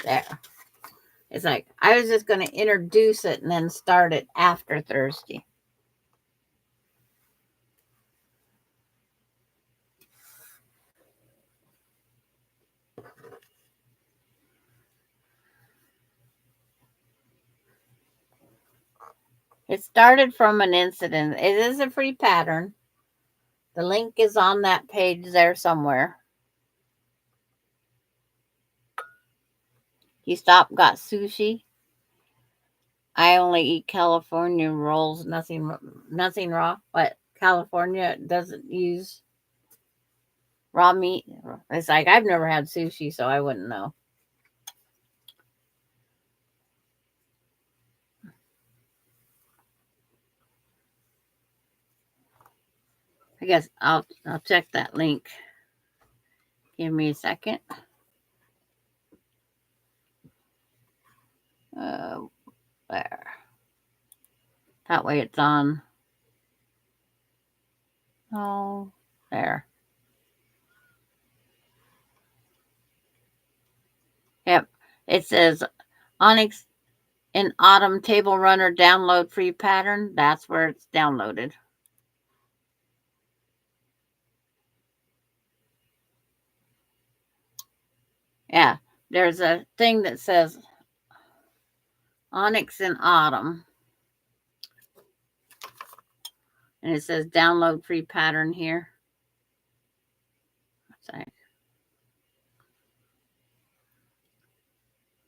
There. It's like I was just going to introduce it and then start it after Thursday. It started from an incident. It is a free pattern. The link is on that page there somewhere. You stopped, got sushi. I only eat California rolls, nothing raw. But California doesn't use raw meat. It's like I've never had sushi, so I wouldn't know. I guess I'll check that link. Give me a second. There. That way it's on. Oh, there. Yep. It says Onyx in Autumn Table Runner download free pattern. That's where it's downloaded. Yeah. There's a thing that says Onyx in Autumn. And it says download free pattern here.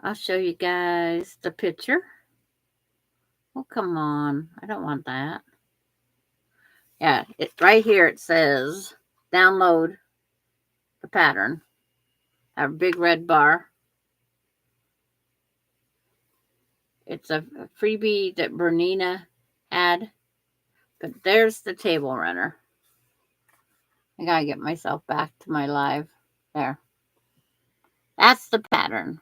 I'll show you guys the picture. Oh, come on. I don't want that. Yeah, right here it says download the pattern. A big red bar. It's a freebie that Bernina had. But there's the table runner. I gotta get myself back to my live. There. That's the pattern.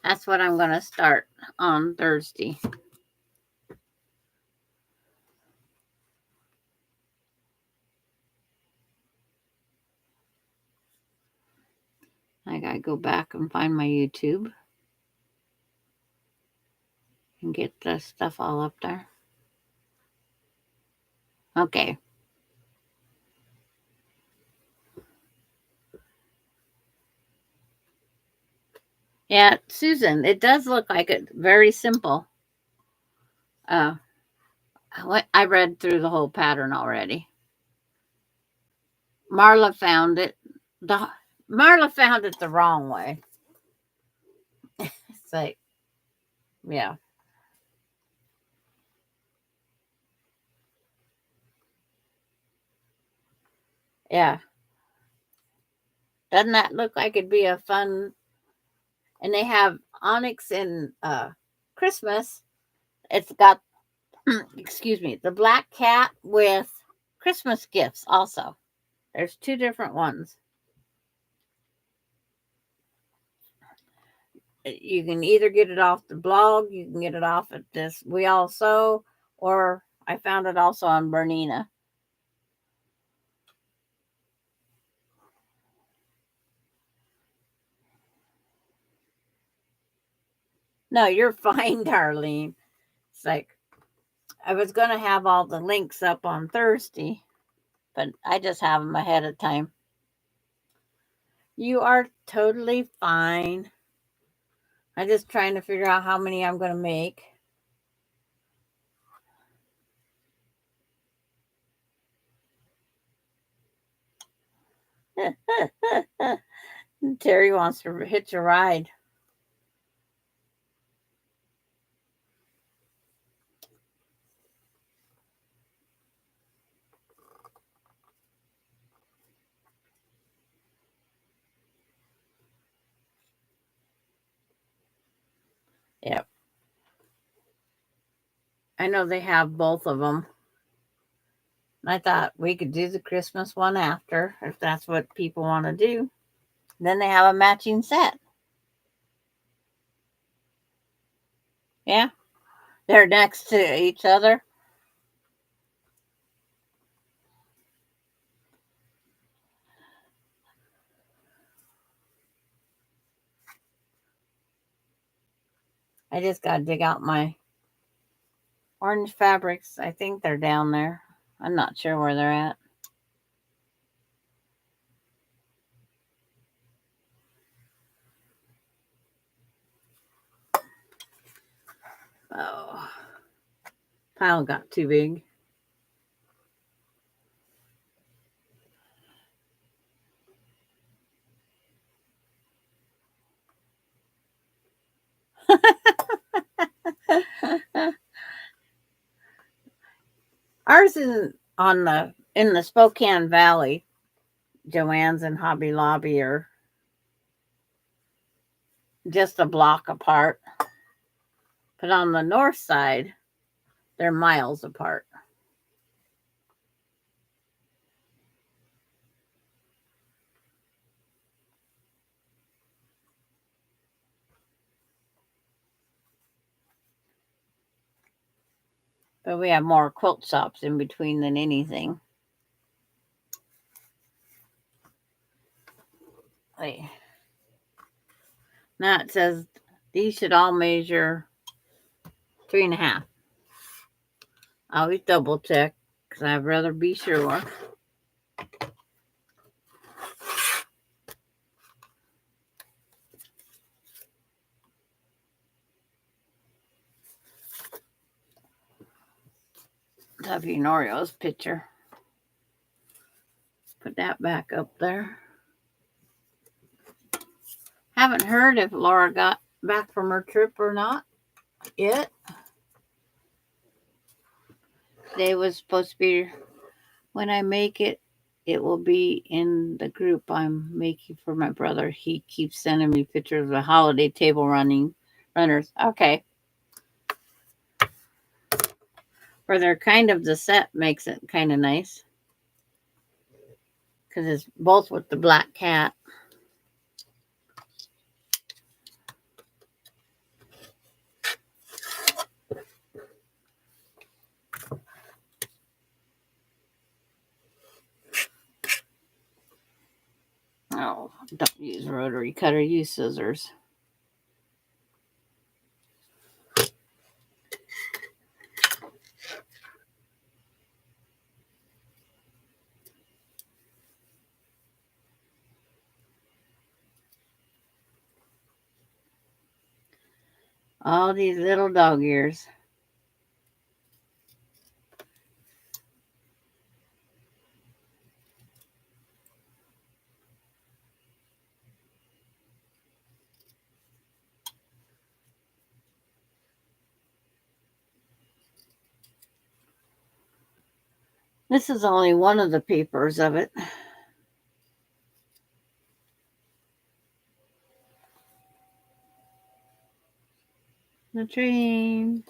That's what I'm going to start on Thursday. I got to go back and find my YouTube and get the stuff all up there. Okay. Yeah, Susan, it does look like it. Very simple. I read through the whole pattern already. Marla found it. Marla found it the wrong way. It's like, yeah. Yeah. Doesn't that look like it'd be a fun? And they have onyx in Christmas. It's got, excuse me, the black cat with Christmas gifts also. There's two different ones. You can either get it off the blog, you can get it off at this We All Sew, or I found it also on Bernina. No, you're fine, Darlene. It's like I was going to have all the links up on Thursday, but I just have them ahead of time. You are totally fine. I'm just trying to figure out how many I'm going to make. Terry wants to hitch a ride. Yep. I know they have both of them. I thought we could do the Christmas one after, if that's what people want to do. Then they have a matching set. Yeah. They're next to each other. I just got to dig out my orange fabrics. I think they're down there. I'm not sure where they're at. Oh, pile got too big. Ours isn't in the Spokane Valley. Joann's and Hobby Lobby are just a block apart. But on the north side, they're miles apart. But we have more quilt shops in between than anything. Wait. Now it says these should all measure 3.5. I always double check because I'd rather be sure. Tuffy Norio's picture. Put that back up there. Haven't heard if Laura got back from her trip or not yet. Today was supposed to be, when I make it, it will be in the group I'm making for my brother. He keeps sending me pictures of the holiday table runners. Okay. Or they're kind of, the set makes it kind of nice. Because it's both with the black cat. Oh, don't use a rotary cutter, use scissors. All these little dog ears. This is only one of the papers of it. The train.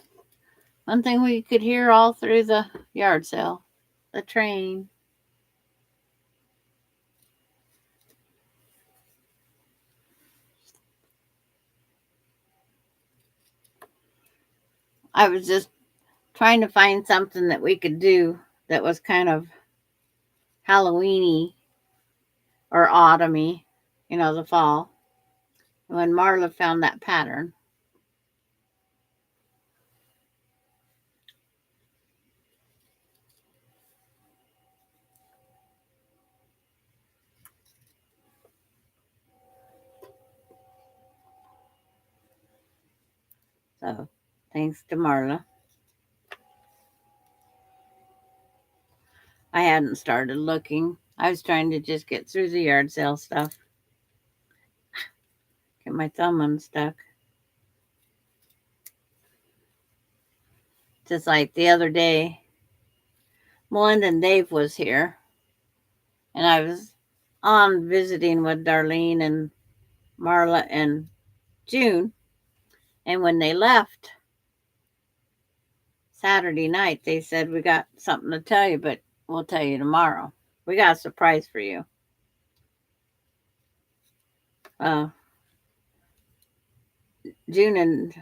One thing we could hear all through the yard sale. The train. I was just trying to find something that we could do that was kind of Halloweeny or autumny, the fall. When Marla found that pattern. So, thanks to Marla. I hadn't started looking. I was trying to just get through the yard sale stuff. Get my thumb unstuck. Just like the other day, Melinda and Dave was here, and I was on visiting with Darlene and Marla and June. And when they left Saturday night, they said, "We got something to tell you, but we'll tell you tomorrow. We got a surprise for you." Uh, June and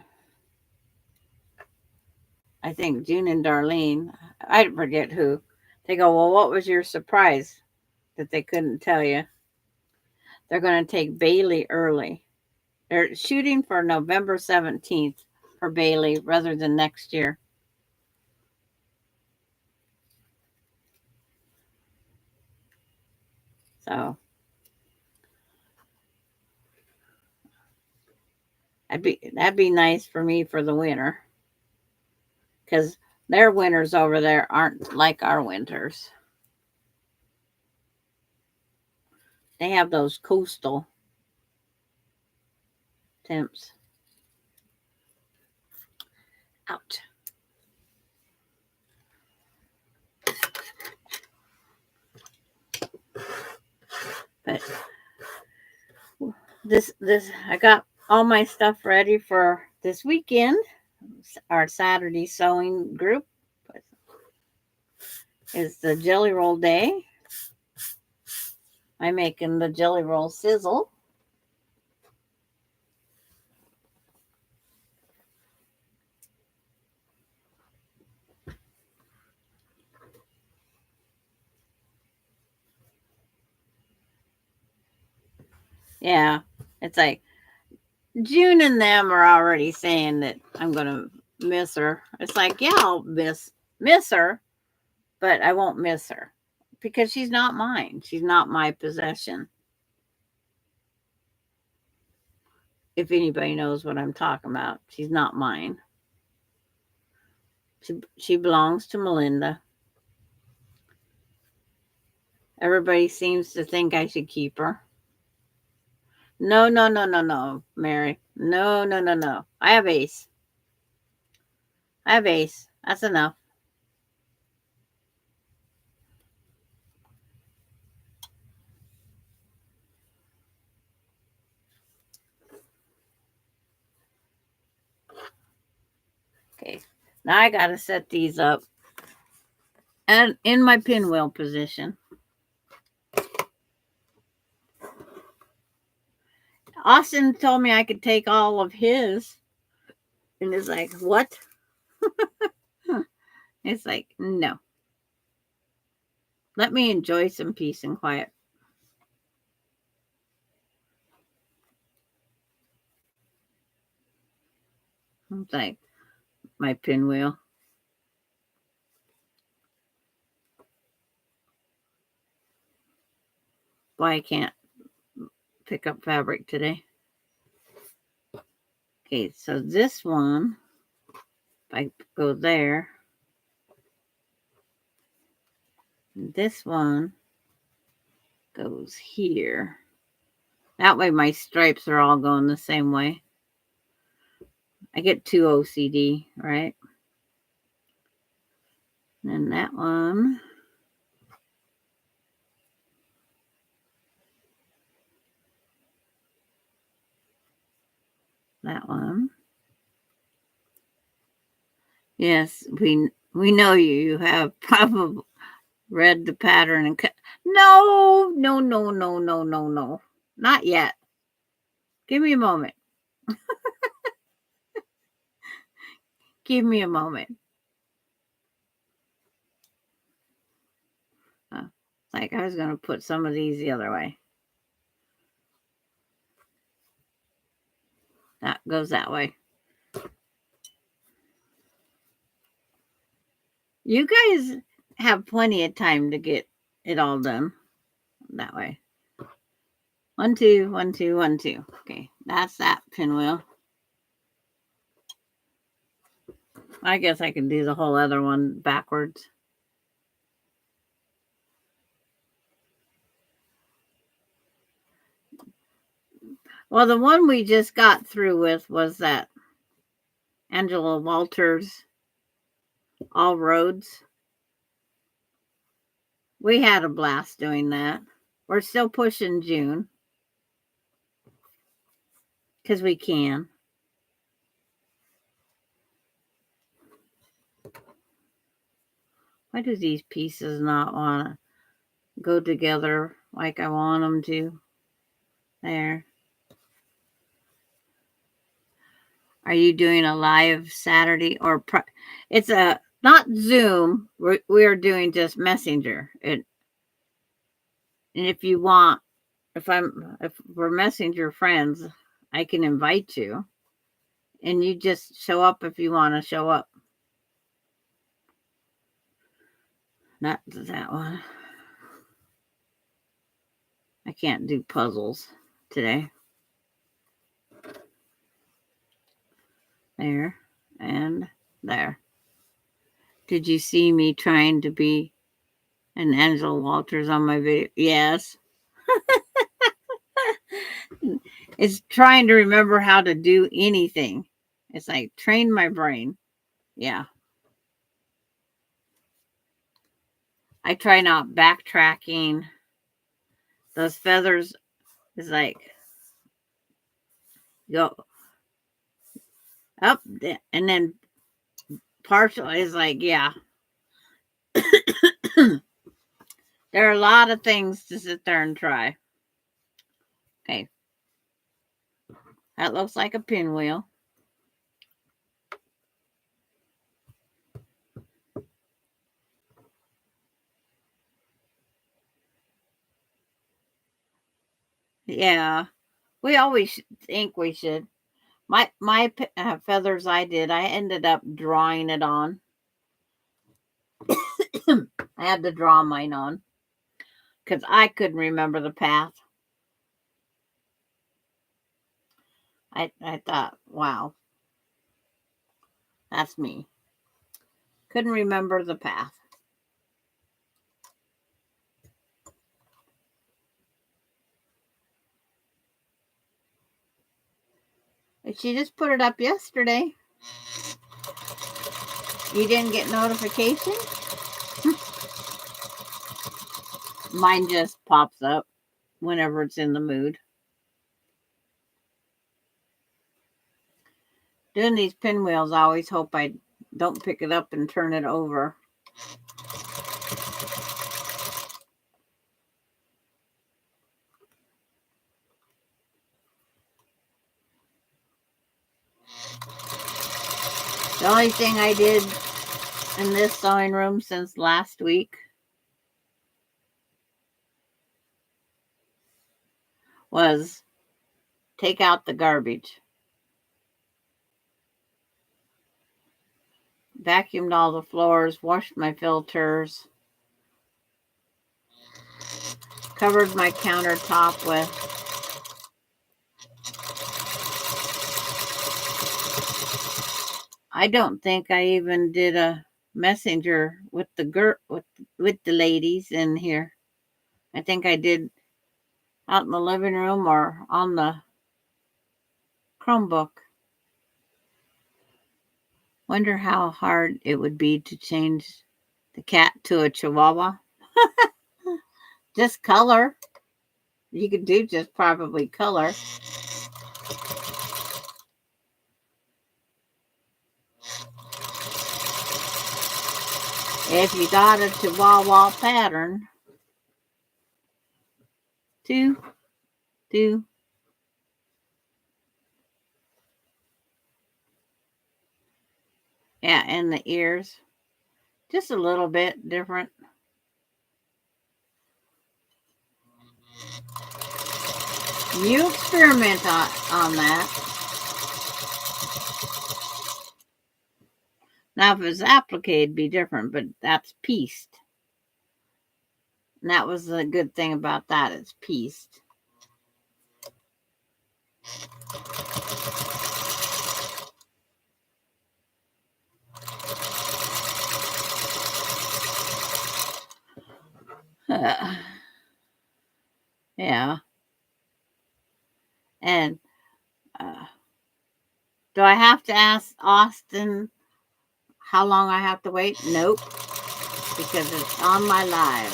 I think June and Darlene, I forget who, they go, "Well, what was your surprise that they couldn't tell you?" They're going to take Bailey early. They're shooting for November 17th for Bailey rather than next year. So that'd be nice for me for the winter, because their winters over there aren't like our winters. They have those coastal temps. Out. But this I got all my stuff ready for this weekend. Our Saturday sewing group is the jelly roll day. I'm making the jelly roll sizzle. Yeah, it's like June and them are already saying that I'm gonna miss her. It's like, yeah, I'll miss her, but I won't miss her because she's not mine. She's not my possession. If anybody knows what I'm talking about, she's not mine. She belongs to Melinda. Everybody seems to think I should keep her. No, no, no, no, no, Mary. No, no, no, no. I have ace. I have ace. That's enough. Okay. Now I got to set these up and in my pinwheel position. Austin told me I could take all of his. And it's like, what? It's like, no. Let me enjoy some peace and quiet. It's like my pinwheel. Why I can't pick up fabric today. Okay, so this one, if I go there, this one goes here. That way my stripes are all going the same way. I get 2 OCD, right? And that one. That one. Yes, we know you. You have probably read the pattern and cut. No, no, no, no, no, no, no. Not yet. Give me a moment. Give me a moment. It's like I was going to put some of these the other way. That goes that way. You guys have plenty of time to get it all done that way. 1, 2, 1, 2, 1, 2. Okay, that's that pinwheel. I guess I can do the whole other one backwards. Well, the one we just got through with was that Angela Walters, All Roads. We had a blast doing that. We're still pushing June because we can. Why do these pieces not want to go together like I want them to? There. Are you doing a live Saturday or it's a not Zoom? We're doing just Messenger. And if you want, if we're Messenger friends, I can invite you, and you just show up if you want to show up. Not that one. I can't do puzzles today. There and there. Did you see me trying to be an Angela Walters on my video? Yes. It's trying to remember how to do anything. It's like train my brain. Yeah. I try not backtracking. Those feathers is like go up and then partial is like, yeah. There are a lot of things to sit there and try. Okay. That looks like a pinwheel. Yeah. We always think we should. My feathers I ended up drawing it on. I had to draw mine on because I couldn't remember the path. I thought, wow, that's me. Couldn't remember the path. She just put it up yesterday. You didn't get notification? Mine just pops up whenever it's in the mood. Doing these pinwheels, I always hope I don't pick it up and turn it over. The only thing I did in this sewing room since last week was take out the garbage. Vacuumed all the floors, washed my filters, covered my countertop with I don't think I even did a messenger with the with the ladies in here. I think I did out in the living room or on the Chromebook. Wonder how hard it would be to change the cat to a Chihuahua. Just color. You could do just probably color. If you got a Chihuahua pattern, two. Yeah, and the ears. Just a little bit different. You experiment on that. Now, if it was applique, it'd be different, but that's pieced. And that was the good thing about that. It's pieced. Yeah. And do I have to ask Austin how long I have to wait? Nope. Because it's on my live.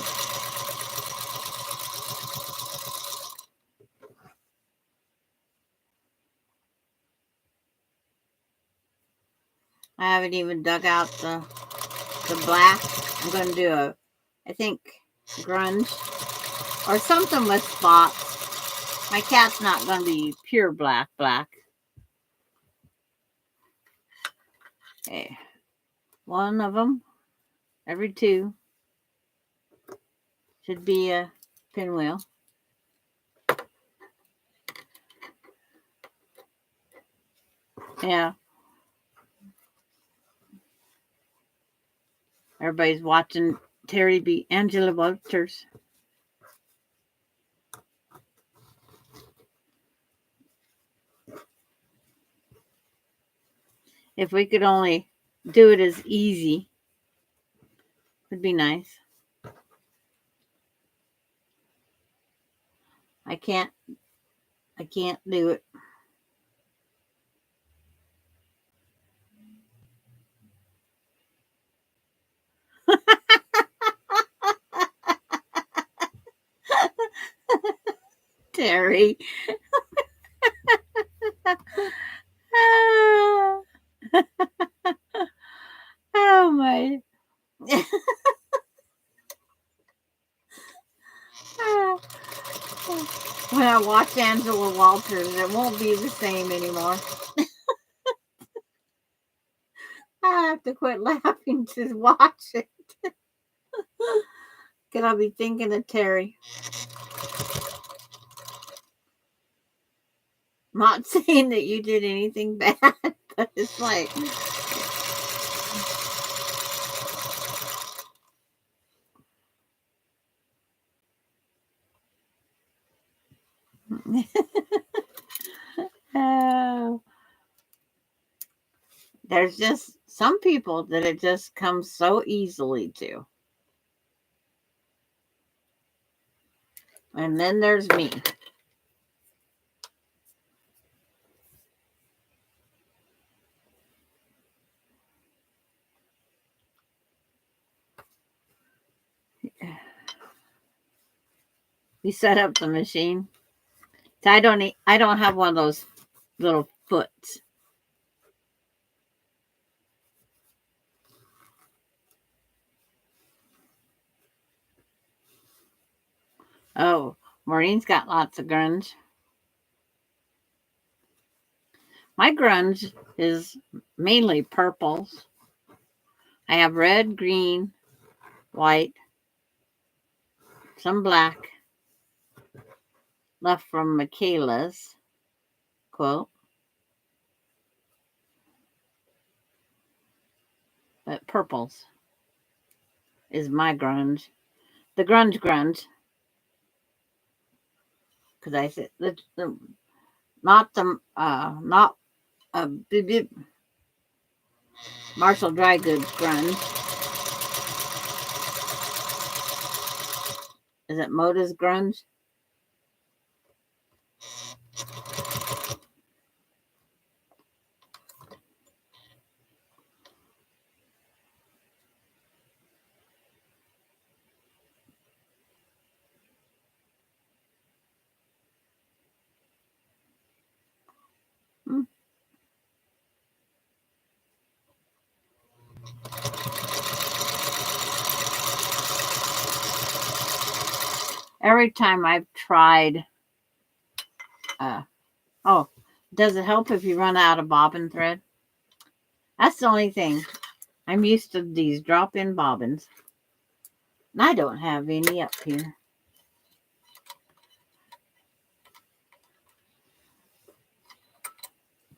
I haven't even dug out the black. I'm going to do I think, grunge or something with spots. My cat's not going to be pure black. Okay. One of them, every two, should be a pinwheel. Yeah. Everybody's watching Terry beat Angela Walters. If we could only do it as easy, would be nice. I can't do it. Terry. Oh my. When I watch Angela Walters, it won't be the same anymore. I have to quit laughing to watch it. Because I'll be thinking of Terry. I'm not saying that you did anything bad, but it's like. Oh. There's just some people that it just comes so easily to. And then there's me. We set up the machine. So I don't have one of those little foots. Oh, Maureen's got lots of grunge. My grunge is mainly purples. I have red, green, white, some black left from Michaela's quilt. But purples is my grunge. The grunge. Because I said, not the, not uh, Marshall Dry Goods grunge. Is it Moda's grunge? Hmm. Every time I've tried, oh, does it help if you run out of bobbin thread? That's the only thing. I'm used to these drop-in bobbins. And I don't have any up here.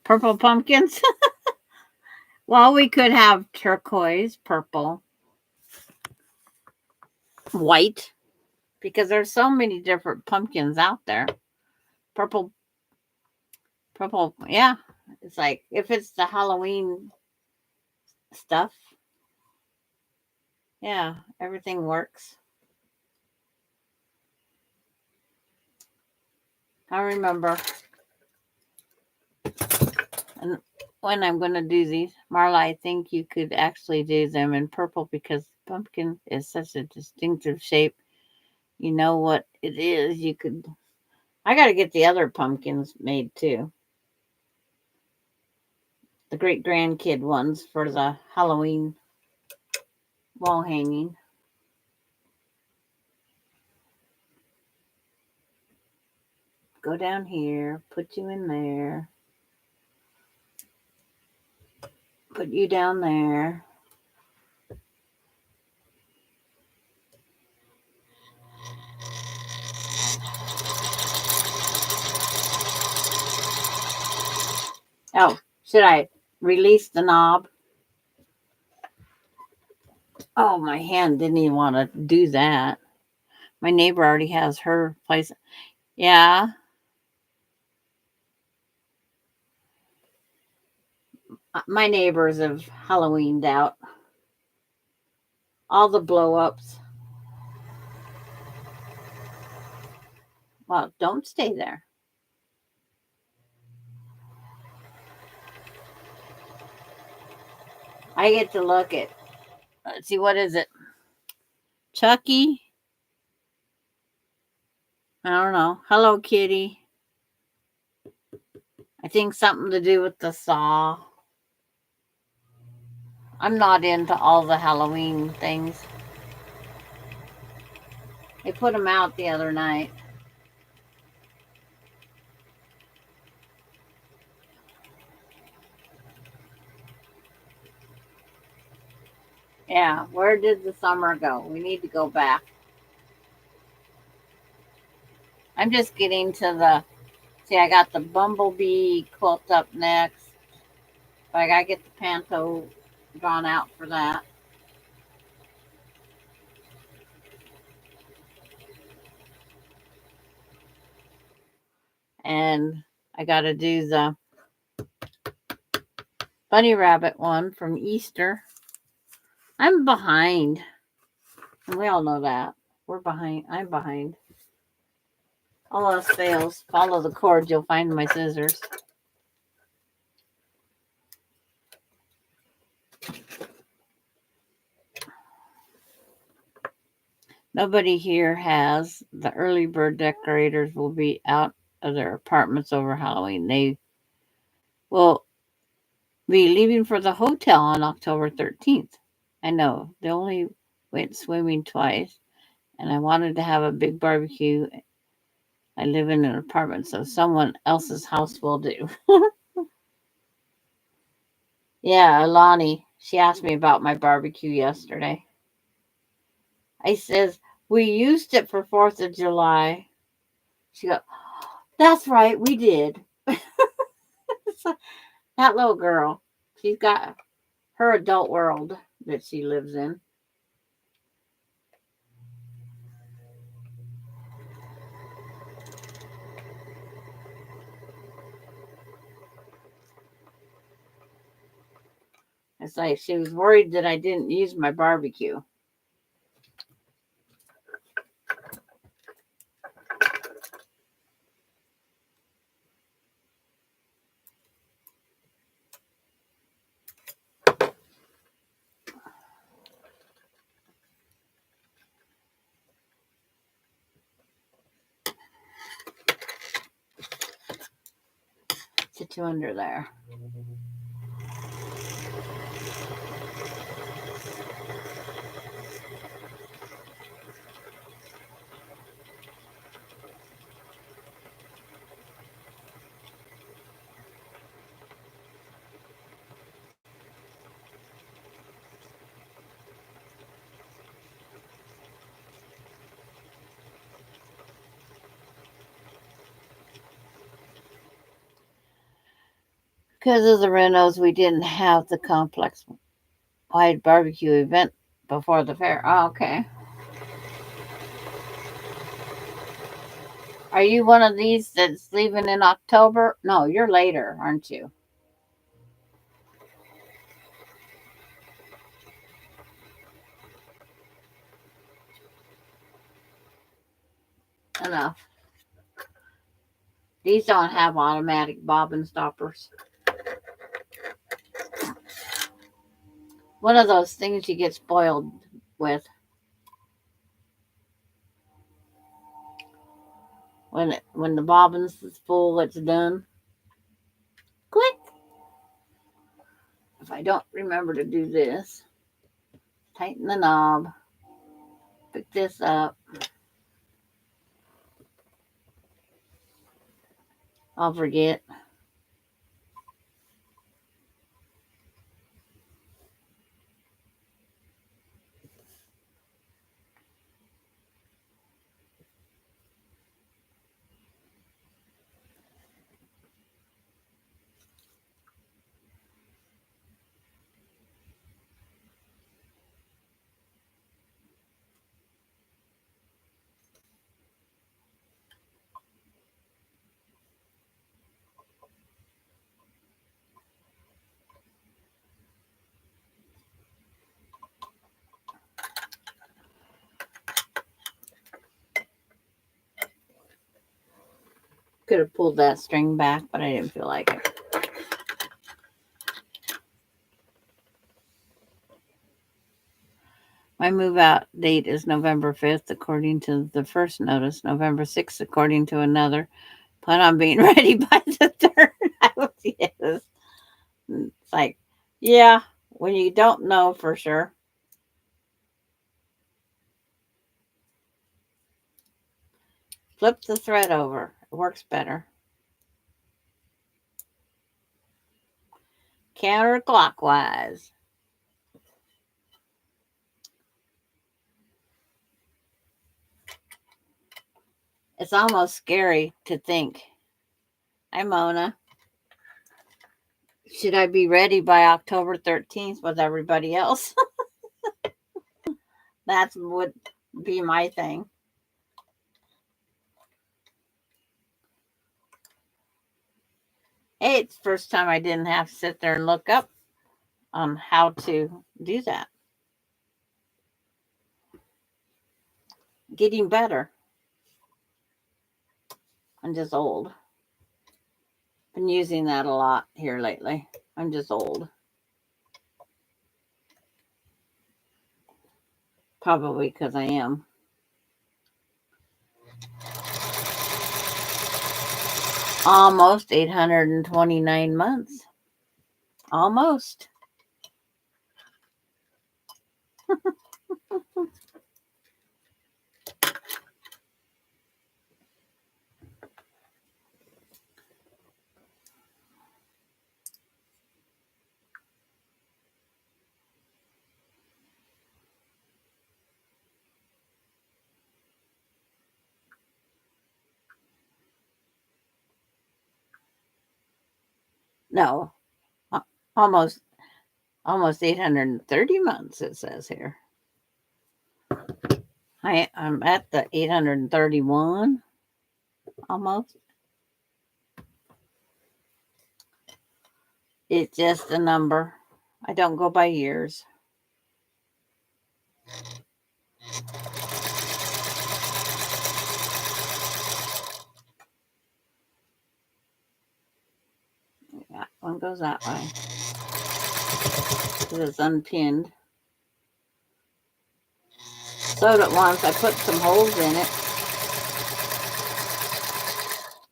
Purple pumpkins. Well, we could have turquoise, purple, white, because there's so many different pumpkins out there. Purple, yeah. It's like if it's the Halloween stuff, yeah, everything works. I remember, and when I'm going to do these, Marla, I think you could actually do them in purple because pumpkin is such a distinctive shape. You know what it is. You could. I got to get the other pumpkins made too. The great grandkid ones for the Halloween wall hanging. Go down here, put you in there, put you down there. Oh, should I release the knob? Oh, my hand didn't even want to do that. My neighbor already has her place. Yeah, my neighbors have Halloweened out. All the blow ups. Well, don't stay there. I get to look at, let's see, what is it? Chucky? I don't know. Hello Kitty. I think something to do with the saw. I'm not into all the Halloween things. They put them out the other night. Yeah, where did the summer go? We need to go back. I'm just getting to the, see, I got the bumblebee quilt up next. But I gotta get the panto drawn out for that. And I gotta do the bunny rabbit one from Easter. I'm behind. And we all know that. We're behind. I'm behind. All else fails. Follow the cord. You'll find my scissors. Nobody here has. The early bird decorators will be out of their apartments over Halloween. They will be leaving for the hotel on October 13th. I know, they only went swimming twice, and I wanted to have a big barbecue. I live in an apartment, so someone else's house will do. Yeah, Alani, she asked me about my barbecue yesterday. I says, we used it for 4th of July. She goes, that's right, we did. So, that little girl, she's got her adult world that she lives in. It's like she was worried that I didn't use my barbecue. Sit you under there. Because of the renos, we didn't have the complex wide barbecue event before the fair. Oh, okay. Are you one of these that's leaving in October? No, you're later, aren't you? Enough. These don't have automatic bobbin stoppers. One of those things you get spoiled with when the bobbins is full, it's done. Click. If I don't remember to do this, tighten the knob, pick this up. I'll forget. Could have pulled that string back, but I didn't feel like it. My move out date is November 5th, according to the first notice, November 6th, according to another. Plan on being ready by the third. I was, yes. It's like, yeah, when you don't know for sure. Flip the thread over. It works better. Counterclockwise. It's almost scary to think. Hi, Mona. Should I be ready by October 13th with everybody else? That would be my thing. Hey, it's the first time I didn't have to sit there and look up on how to do that. Getting better. I'm just old. Been using that a lot here lately. I'm just old. Probably because I am. Almost 829 months. Almost. No, almost 830 months, it says here. I'm at the 831 almost. It's just a number. I don't go by years. That one goes that way because it's unpinned. Sewed it once. I put some holes in it.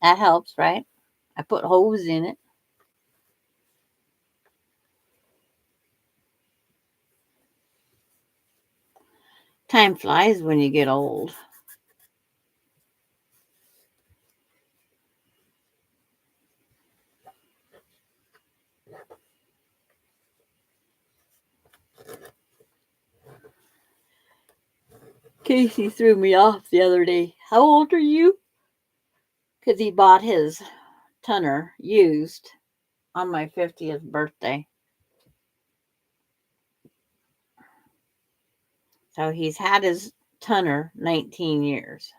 That helps, right? I put holes in it. Time flies when you get old. Casey threw me off the other day. How old are you? Because he bought his Tunner used on my 50th birthday. So he's had his Tunner 19 years.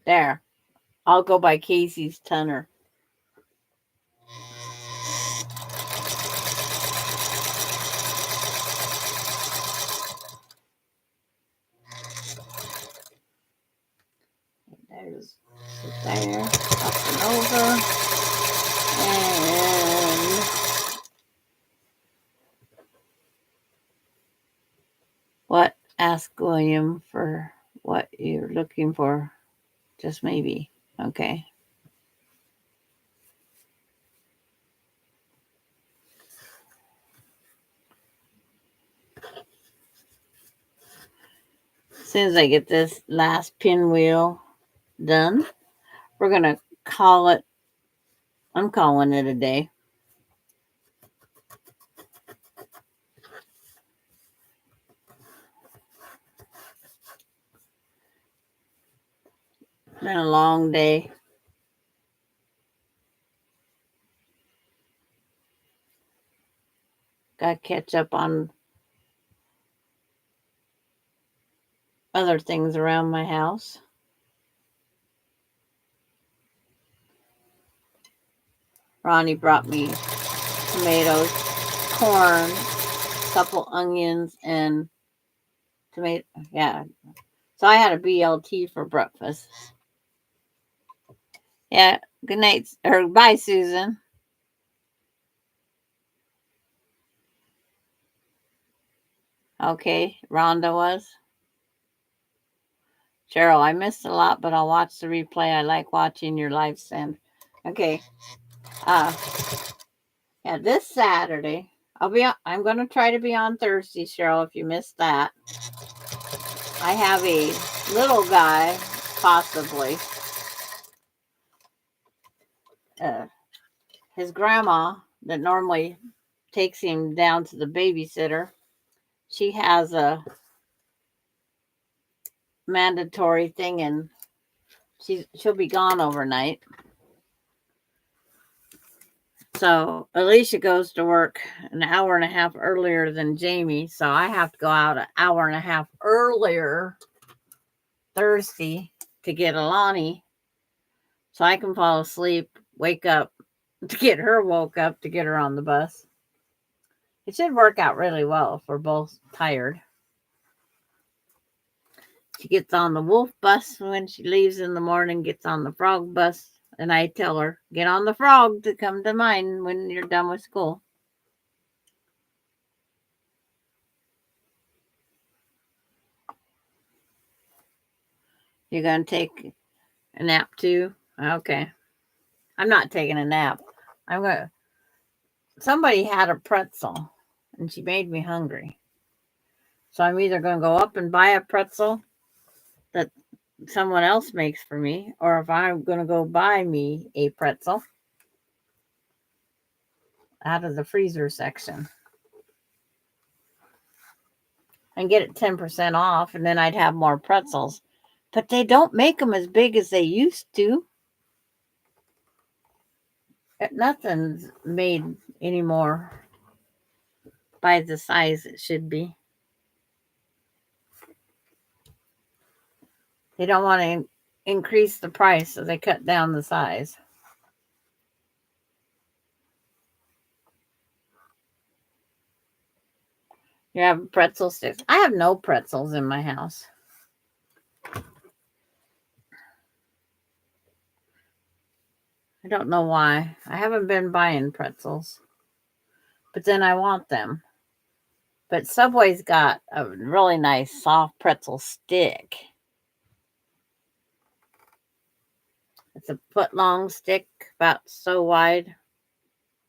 There. I'll go by Casey's Tunner. There's there, up and over. And what? Ask William for what you're looking for. Just maybe. Okay. As soon as I get this last pinwheel done, we're going to call it, I'm calling it a day. Been a long day. Got to catch up on other things around my house. Ronnie brought me tomatoes, corn, a couple onions, and tomato. Yeah. So I had a BLT for breakfast. Yeah. Good night. Or bye, Susan. Okay. Rhonda was. Cheryl, I missed a lot, but I'll watch the replay. I like watching your live send. Okay. Yeah, this Saturday. I'm gonna try to be on Thursday, Cheryl, if you missed that. I have a little guy, possibly. His grandma that normally takes him down to the babysitter. She has a mandatory thing and she'll be gone overnight. So Alicia goes to work an hour and a half earlier than Jamie. So I have to go out an hour and a half earlier Thursday to get Alani so I can fall asleep, wake up to get her woke up to get her on the bus. It should work out really well if we're both tired. She gets on the wolf bus when she leaves in the morning, gets on the frog bus, and I tell her, get on the frog to come to mine when you're done with school. You're going to take A nap too? Okay. I'm not taking a nap. I'm gonna. Somebody had a pretzel, and she made me hungry. So I'm either gonna go up and buy a pretzel that someone else makes for me, or if I'm gonna go buy me a pretzel out of the freezer section and get it 10% off, and then I'd have more pretzels. But they don't make them as big as they used to. Nothing's made anymore by the size it should be. They don't want to increase the price, so they cut down the size. You have pretzel sticks. I have no pretzels in my house. I don't know why. I haven't been buying pretzels, but then I want them. But Subway's got a really nice soft pretzel stick. It's a foot long stick, about so wide,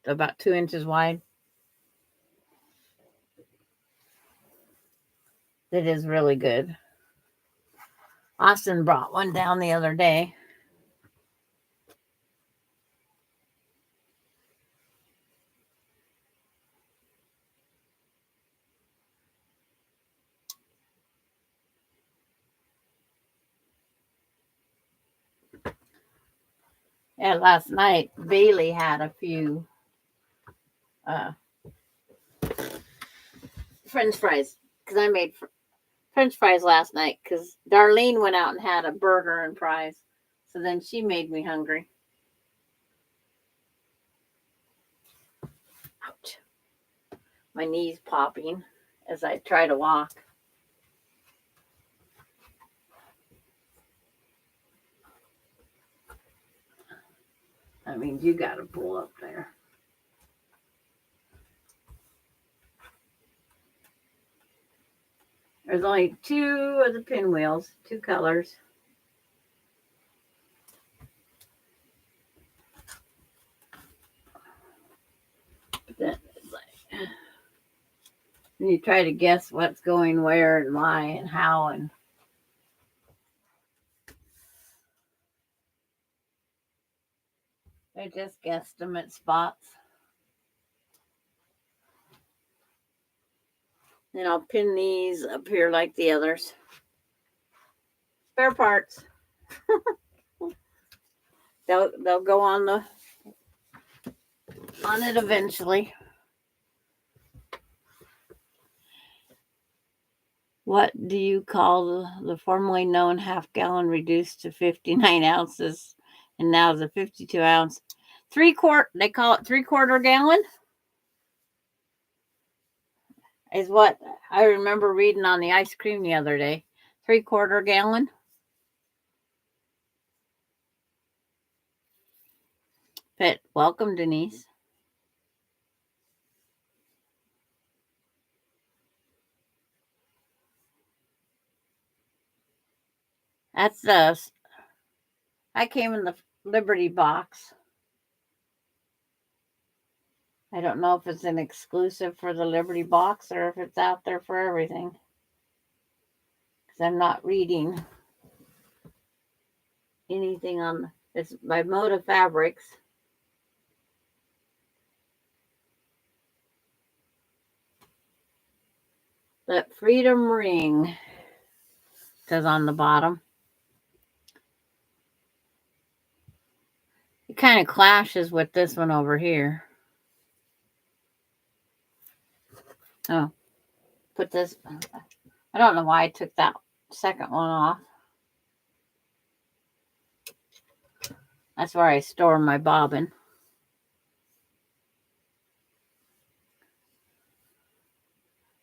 about 2 inches wide. It is really good. Austin brought one down the other day. And last night, Bailey had a few uh, French fries because I made French fries last night because Darlene went out and had a burger and fries. So then she made me hungry. Ouch. My knee's popping as I try to walk. That means you got to pull up there. There's only 2 of the pinwheels, 2 colors. But then it's like, and you try to guess what's going where and why and how, and they're just guesstimate spots. Then I'll pin these up here like the others. Spare parts. They'll go on it eventually. What do you call the formerly known half-gallon reduced to 59 ounces and now the 52 ounce? They call it 3/4 gallon? Is what I remember reading on the ice cream the other day. 3/4 gallon. But welcome, Denise. That's I came in the Liberty box. I don't know if it's an exclusive for the Liberty box or if it's out there for everything. Because I'm not reading anything on it's by Moda Fabrics. That Freedom Ring says on the bottom. It kind of clashes with this one over here. Oh, put this. I don't know why I took that second one off. That's where I store my bobbin.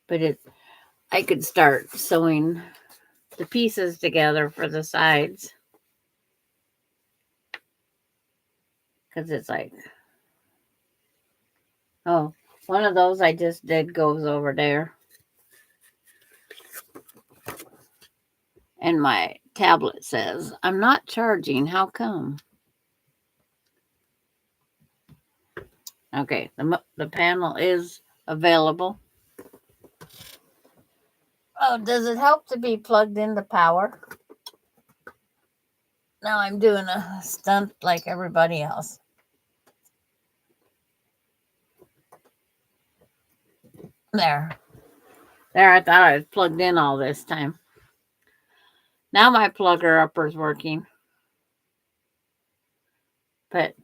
But I could start sewing the pieces together for the sides. Because it's like, oh, one of those I just did goes over there. And my tablet says, I'm not charging. How come? Okay, the panel is available. Oh, does it help to be plugged into power? Now I'm doing a stunt like everybody else. There, I thought I was plugged in all this time. Now my plugger upper is working. But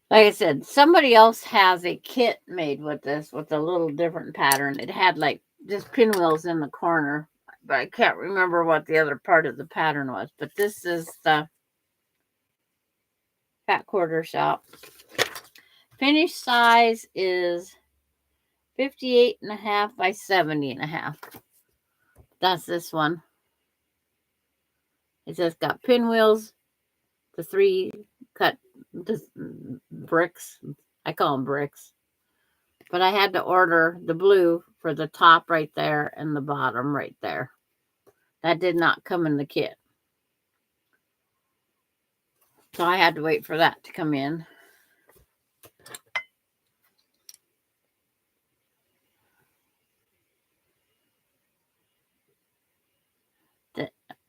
like I said, somebody else has a kit made with this with a little different pattern. It had like just pinwheels in the corner, but I can't remember what the other part of the pattern was. But this is the Fat Quarter Shop. Finished size is 58.5 by 70.5. That's this one. It just got pinwheels, the 3 cut bricks. I call them bricks. But I had to order the blue for the top right there and the bottom right there. That did not come in the kit. So I had to wait for that to come in.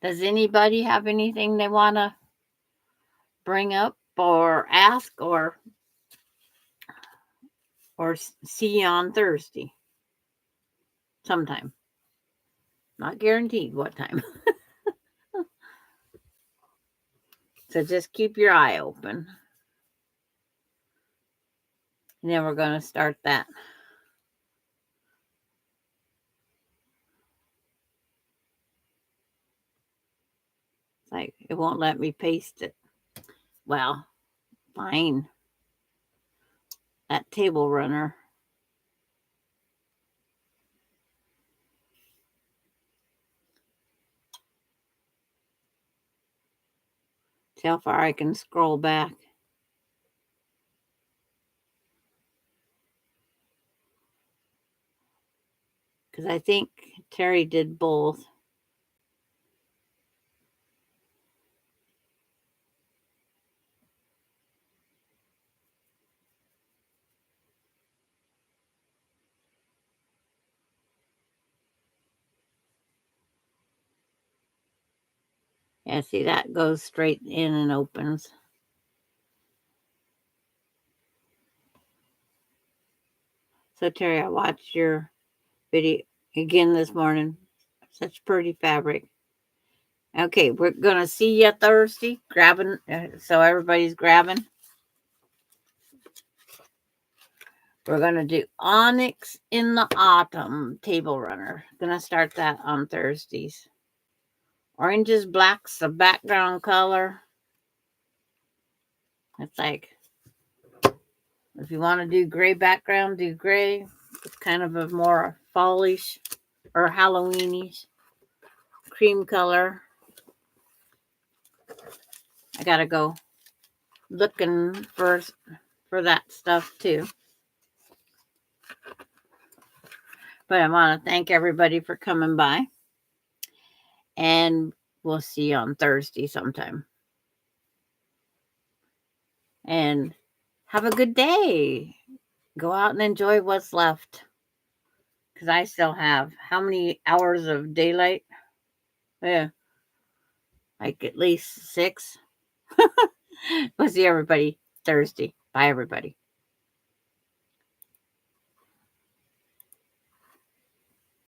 Does anybody have anything they want to bring up or ask or see on Thursday? Sometime. Not guaranteed what time. So just keep your eye open. And then we're going to start that. It's like it won't let me paste it. Well, fine. That table runner. See how far I can scroll back. Because I think Terry did both. Yeah, see, that goes straight in and opens. So, Terry, I watched your video again this morning. Such pretty fabric. Okay, we're going to see you Thursday. Grabbing, so everybody's grabbing. We're going to do Onyx in the Autumn table runner. Going to start that on Thursdays. Oranges, blacks, the background color. It's like, if you want to do gray background, do gray. It's kind of a more fallish or Halloweenish cream color. I gotta go looking for that stuff too. But I want to thank everybody for coming by. And we'll see you on Thursday sometime. And have a good day. Go out and enjoy what's left. Because I still have how many hours of daylight? Yeah. Like at least 6. We'll see everybody Thursday. Bye, everybody.